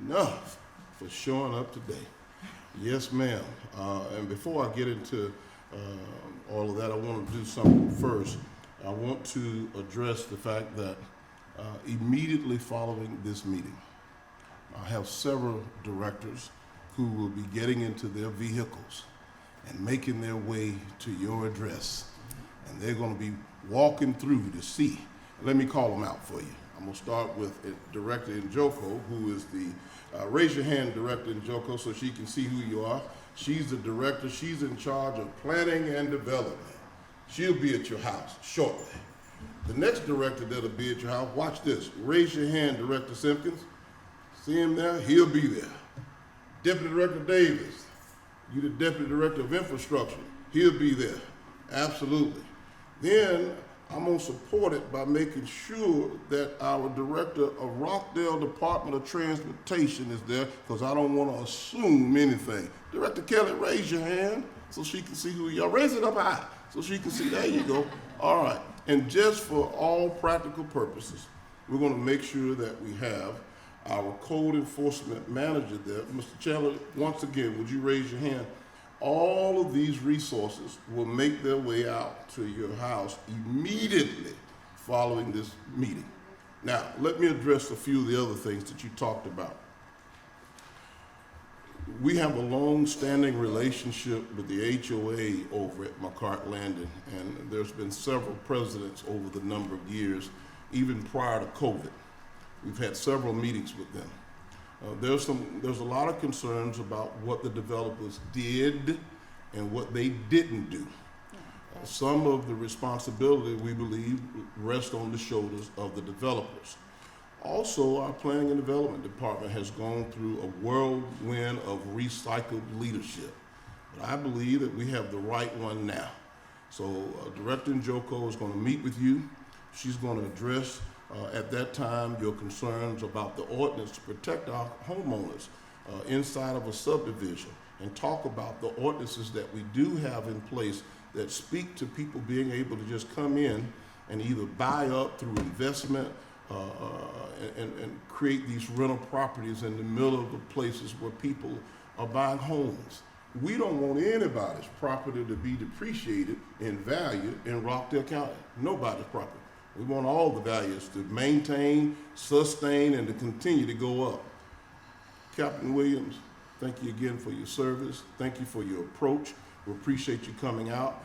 enough for showing up today. Yes, ma'am. And before I get into all of that, I want to do something first. I want to address the fact that immediately following this meeting, I have several directors who will be getting into their vehicles and making their way to your address. And they're going to be walking through to see. Let me call them out for you. I'm going to start with Director Njoko, who is the, raise your hand, Director Njoko, so she can see who you are. She's the director. She's in charge of planning and development. She'll be at your house shortly. The next director that'll be at your house, watch this. Raise your hand, Director Simpkins. See him there? He'll be there. Deputy Director Davis, you the Deputy Director of Infrastructure. He'll be there. Absolutely. Then I'm going to support it by making sure that our Director of Rockdale Department of Transportation is there, because I don't want to assume anything. Director Kelly, raise your hand so she can see who you are. Raise it up high so she can see. There you go. All right. And just for all practical purposes, we're going to make sure that we have our code enforcement manager there. Mr. Chandler, once again, would you raise your hand? All of these resources will make their way out to your house immediately following this meeting. Now, let me address a few of the other things that you talked about. We have a long-standing relationship with the HOA over at McCart Landing, and there's been several presidents over the number of years, even prior to COVID. We've had several meetings with them. There's a lot of concerns about what the developers did and what they didn't do. Some of the responsibility, we believe, rests on the shoulders of the developers. Also, our planning and development department has gone through a whirlwind of recycled leadership. But I believe that we have the right one now. So Director Njoko is going to meet with you. She's going to address at that time your concerns about the ordinance to protect our homeowners inside of a subdivision, and talk about the ordinances that we do have in place that speak to people being able to just come in and either buy up through investment and create these rental properties in the middle of the places where people are buying homes. We don't want anybody's property to be depreciated in value in Rockdale County. Nobody's property. We want all the values to maintain, sustain, and to continue to go up. Captain Williams, thank you again for your service. Thank you for your approach. We appreciate you coming out.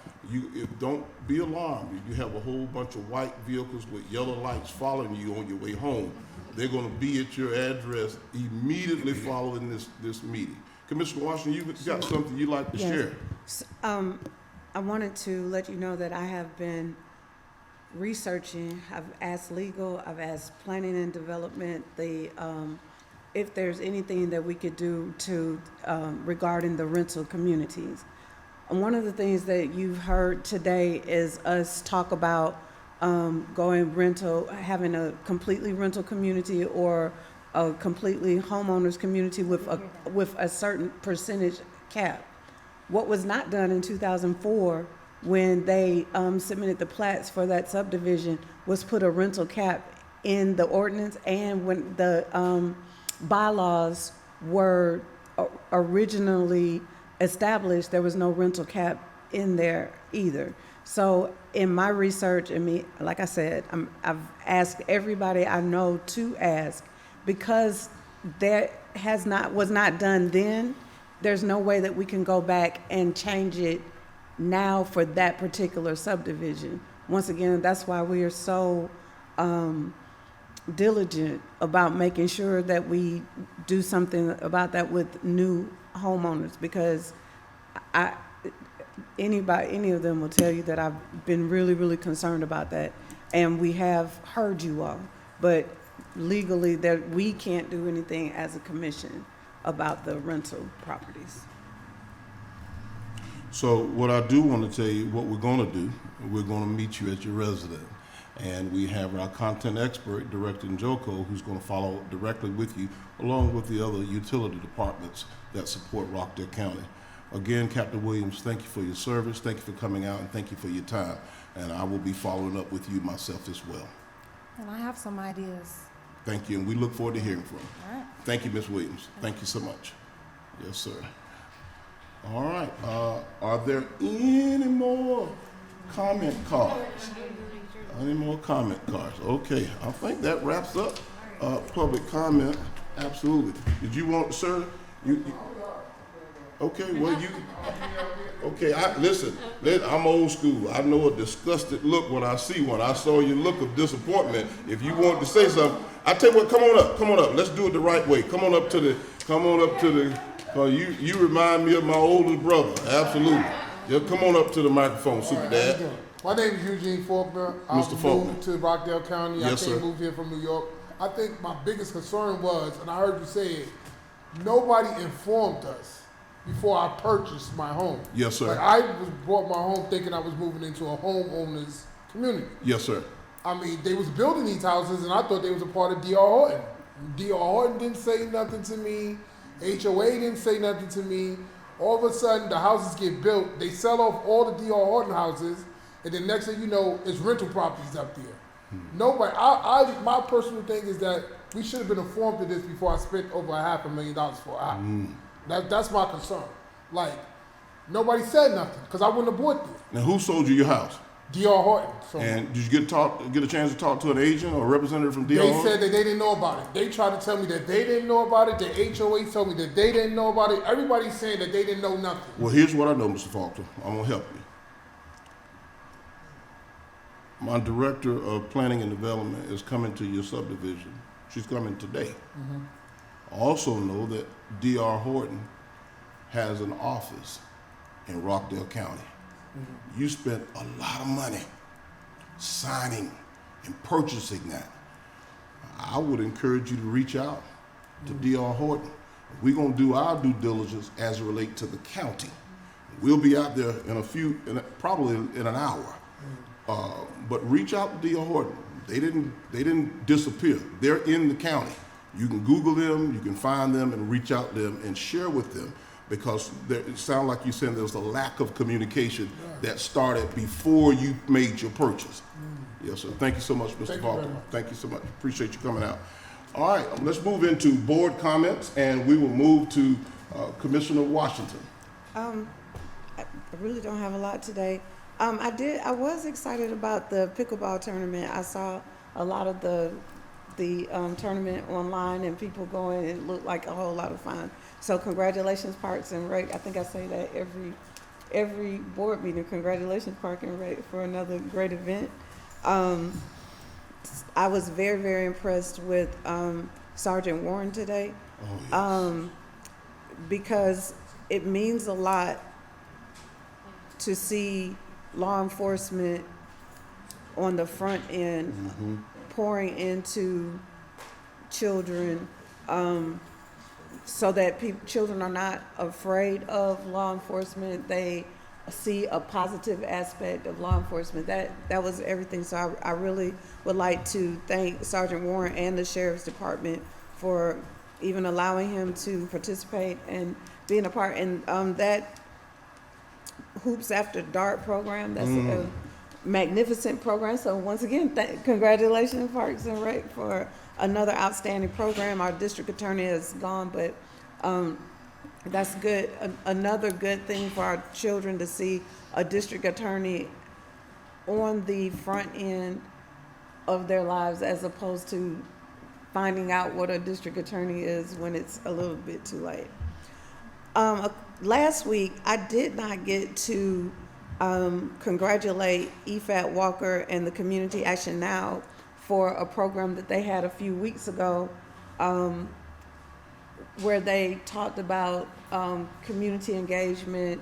Don't be alarmed. You have a whole bunch of white vehicles with yellow lights following you on your way home. They're going to be at your address immediately following this meeting. Commissioner Washington, you've got something you'd like to share. I wanted to let you know that I have been researching. I've asked legal, I've asked planning and development, if there's anything that we could do to regarding the rental communities. And one of the things that you've heard today is us talk about going rental, having a completely rental community or a completely homeowners community with a certain percentage cap. What was not done in 2004 when they submitted the plats for that subdivision was put a rental cap in the ordinance, and when the bylaws were originally established, there was no rental cap in there either. So in my research, like I said, I've asked everybody I know to ask, because that was not done then. There's no way that we can go back and change it now for that particular subdivision. Once again, that's why we are so diligent about making sure that we do something about that with new homeowners, because any of them will tell you that I've been really, really concerned about that, and we have heard you all, but legally that we can't do anything as a commission about the rental properties. So what I do want to tell you, what we're going to do, we're going to meet you at your residence. And we have our content expert, Director Njoko, who's going to follow up directly with you, along with the other utility departments that support Rockdale County. Again, Captain Williams, thank you for your service, thank you for coming out, and thank you for your time. And I will be following up with you myself as well. And I have some ideas. Thank you, and we look forward to hearing from you. All right. Thank you, Ms. Williams. Thank you so much. Yes, sir. All right. Are there any more comment cards? Any more comment cards? Okay. I think that wraps up public comment. Absolutely. Did you want, sir? Okay, well, okay, listen, I'm old school. I know a disgusted look when I see one. I saw your look of disappointment. If you want to say something, I tell you what, come on up. Let's do it the right way. Come on up to the, you remind me of my oldest brother, absolutely. Just come on up to the microphone, Super Dad. My name is Eugene Faulkner. Mr. Faulkner. I'm new to Rockdale County. Yes, I came sir. moved here from New York. I think my biggest concern was, and I heard you say it, nobody informed us before I purchased my home. Yes, sir. Like I bought my home thinking I was moving into a homeowner's community. Yes, sir. I mean, they was building these houses, and I thought they was a part of D.R. Horton. D.R. Horton didn't say nothing to me. HOA didn't say nothing to me. All of a sudden, the houses get built. They sell off all the D.R. Horton houses, and then next thing you know, it's rental properties up there. Nobody. My personal thing is that we should have been informed of this before I spent over $500,000 for a house. That's my concern. Like, nobody said nothing because I wouldn't have bought this. Now, who sold you your house? D.R. Horton. So And did you get a chance to talk to an agent or a representative from D.R. they Horton? said that they didn't know about it. They tried to tell me that they didn't know about it. The HOA told me that they didn't know about it. Everybody's saying that they didn't know nothing. Well, here's what I know, Mr. Faulkner. I'm gonna help you. My director of planning and development is coming to your subdivision. She's coming today. I also know that D.R. Horton has an office in Rockdale County. You spent a lot of money signing and purchasing that. I would encourage you to reach out to D.R. Horton. We're gonna do our due diligence as it relates to the county. We'll be out there probably in an hour. But reach out to D.R. Horton. They didn't disappear. They're in the county. You can Google them, you can find them and reach out to them and share with them, because it sounds like you said there was a lack of communication that started before you made your purchase. Yes, sir. Thank you so much, Mr. Faulkner. Thank you so much. Appreciate you coming out. All right, let's move into board comments, and we will move to Commissioner Washington. I really don't have a lot today. I was excited about the pickleball tournament. I saw a lot of the tournament online and people going. It looked like a whole lot of fun. So congratulations, Parks and Rec. I think I say that every board meeting. Congratulations, Parks and Rec, for another great event. I was very, very impressed with Sergeant Warren today. Because it means a lot to see law enforcement on the front end pouring into children, so that children are not afraid of law enforcement. They see a positive aspect of law enforcement. That was everything. So I really would like to thank Sergeant Warren and the Sheriff's Department for even allowing him to participate and being a part. And that Hoops After Dark program, that's a magnificent program. So once again, congratulations, Parks and Rec, for another outstanding program. Our district attorney is gone, but that's good. Another good thing for our children to see a district attorney on the front end of their lives, as opposed to finding out what a district attorney is when it's a little bit too late. Last week, I did not get to congratulate EFAT Walker and the Community Action Now for a program that they had a few weeks ago, where they talked about community engagement,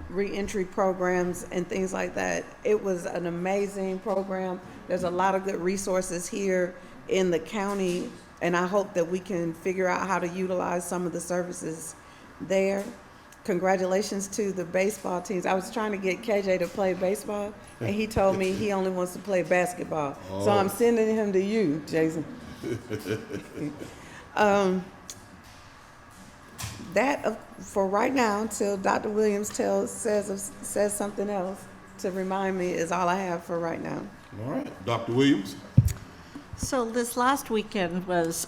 reentry programs, and things like that. It was an amazing program. There's a lot of good resources here in the county, and I hope that we can figure out how to utilize some of the services there. Congratulations to the baseball teams. I was trying to get KJ to play baseball, and he told me he only wants to play basketball. So I'm sending him to you, Jason. That for right now, until Dr. Williams says something else to remind me, is all I have for right now. All right, Dr. Williams. So this last weekend was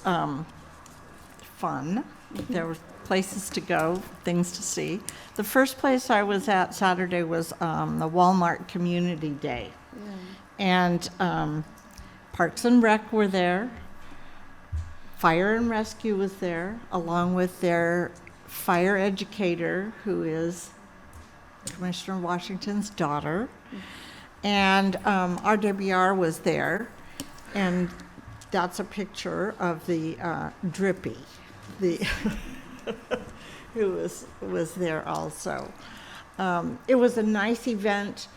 fun. There were places to go, things to see. The first place I was at Saturday was the Walmart Community Day. And Parks and Rec were there. Fire and Rescue was there, along with their fire educator, who is Commissioner Washington's daughter. And RWR was there, and that's a picture of the Drippy, who was there also. It was a nice event.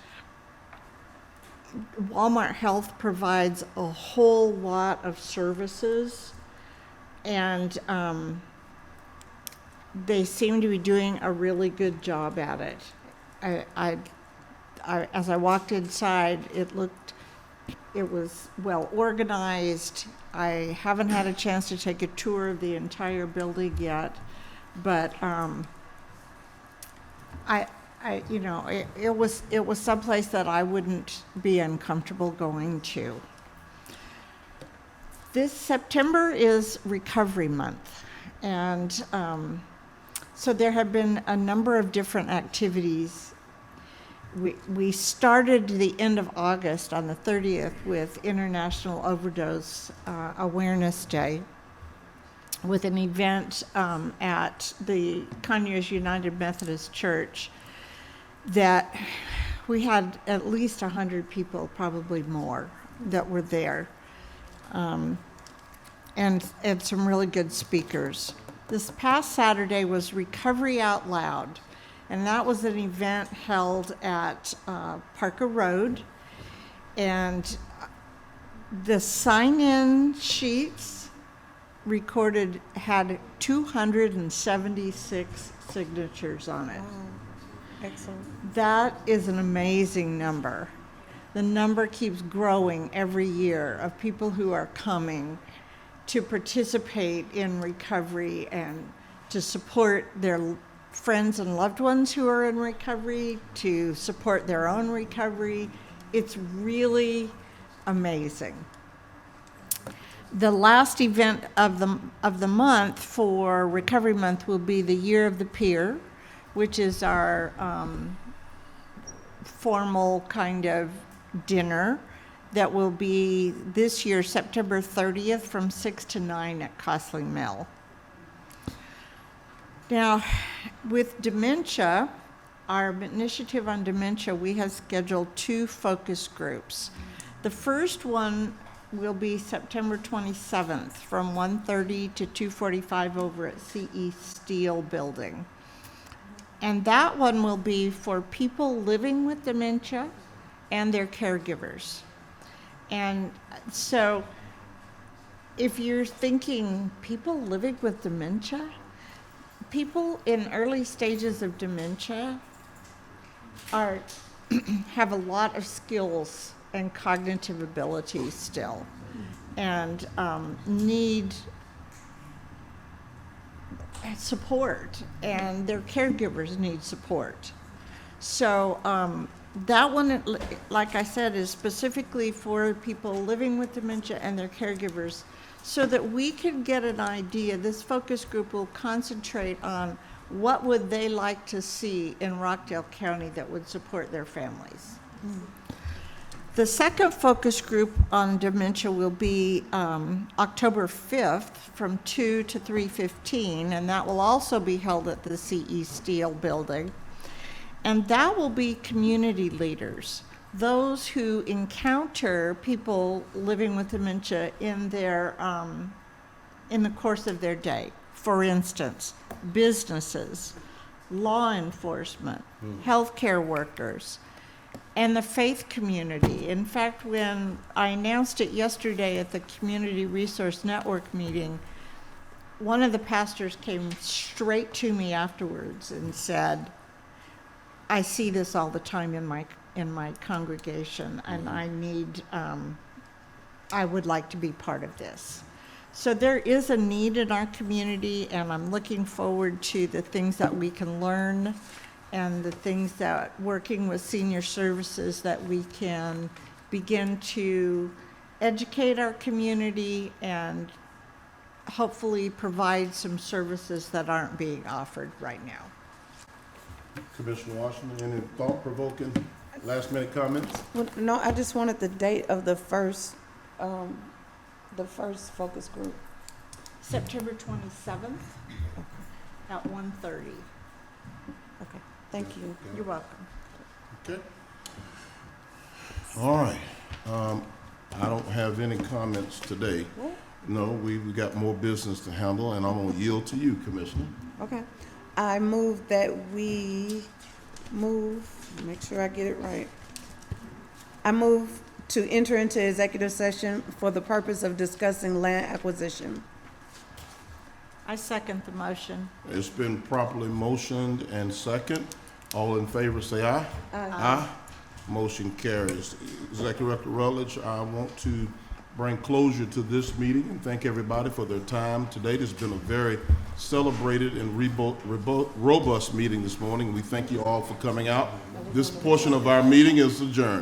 Walmart Health provides a whole lot of services, and they seem to be doing a really good job at it. As I walked inside, it was well organized. I haven't had a chance to take a tour of the entire building yet, but it was someplace that I wouldn't be uncomfortable going to. This September is Recovery Month, and so there have been a number of different activities. We started the end of August on the 30th with International Overdose Awareness Day, with an event at the Conyers United Methodist Church that we had at least 100 people, probably more, that were there, and some really good speakers. This past Saturday was Recovery Out Loud, and that was an event held at Parker Road, and the sign-in sheets had 276 signatures on it. Wow. Excellent. That is an amazing number. The number keeps growing every year of people who are coming to participate in recovery and to support their friends and loved ones who are in recovery, to support their own recovery. It's really amazing. The last event of the month for Recovery Month will be the Year of the Peer, which is our formal kind of dinner that will be this year, September 30th, from 6 to 9 at Costling Mill. Now, with dementia, our initiative on dementia, we have scheduled 2 focus groups. The first one will be September 27th from 1:30 to 2:45 over at CE Steel Building. And that one will be for people living with dementia and their caregivers. And so if you're thinking people living with dementia, people in early stages of dementia have a lot of skills and cognitive abilities still, and need support, and their caregivers need support. So that one, like I said, is specifically for people living with dementia and their caregivers, so that we can get an idea. This focus group will concentrate on what would they like to see in Rockdale County that would support their families. The second focus group on dementia will be October 5th from 2 to 3:15, and that will also be held at the CE Steel Building. And that will be community leaders, those who encounter people living with dementia in their in the course of their day. For instance, businesses, law enforcement, healthcare workers, and the faith community. In fact, when I announced it yesterday at the Community Resource Network meeting, one of the pastors came straight to me afterwards and said, I see this all the time in my congregation, and I would like to be part of this. So there is a need in our community, and I'm looking forward to the things that we can learn and the things that, working with senior services, that we can begin to educate our community and hopefully provide some services that aren't being offered right now. Commissioner Washington, any thought-provoking last-minute comments? Well, no, I just wanted the date of the first focus group. September 27th at 1:30. Okay, thank you. You're welcome. Okay. All right. I don't have any comments today. No, we got more business to handle, and I'm going to yield to you, Commissioner. Okay. I move that we make sure I get it right. I move to enter into executive session for the purpose of discussing land acquisition. I second the motion. It's been properly motioned and second. All in favor, say aye. Aye. Motion carries. Executive Director Rutledge, I want to bring closure to this meeting and thank everybody for their time today. This has been a very celebrated and robust meeting this morning. We thank you all for coming out. This portion of our meeting is adjourned.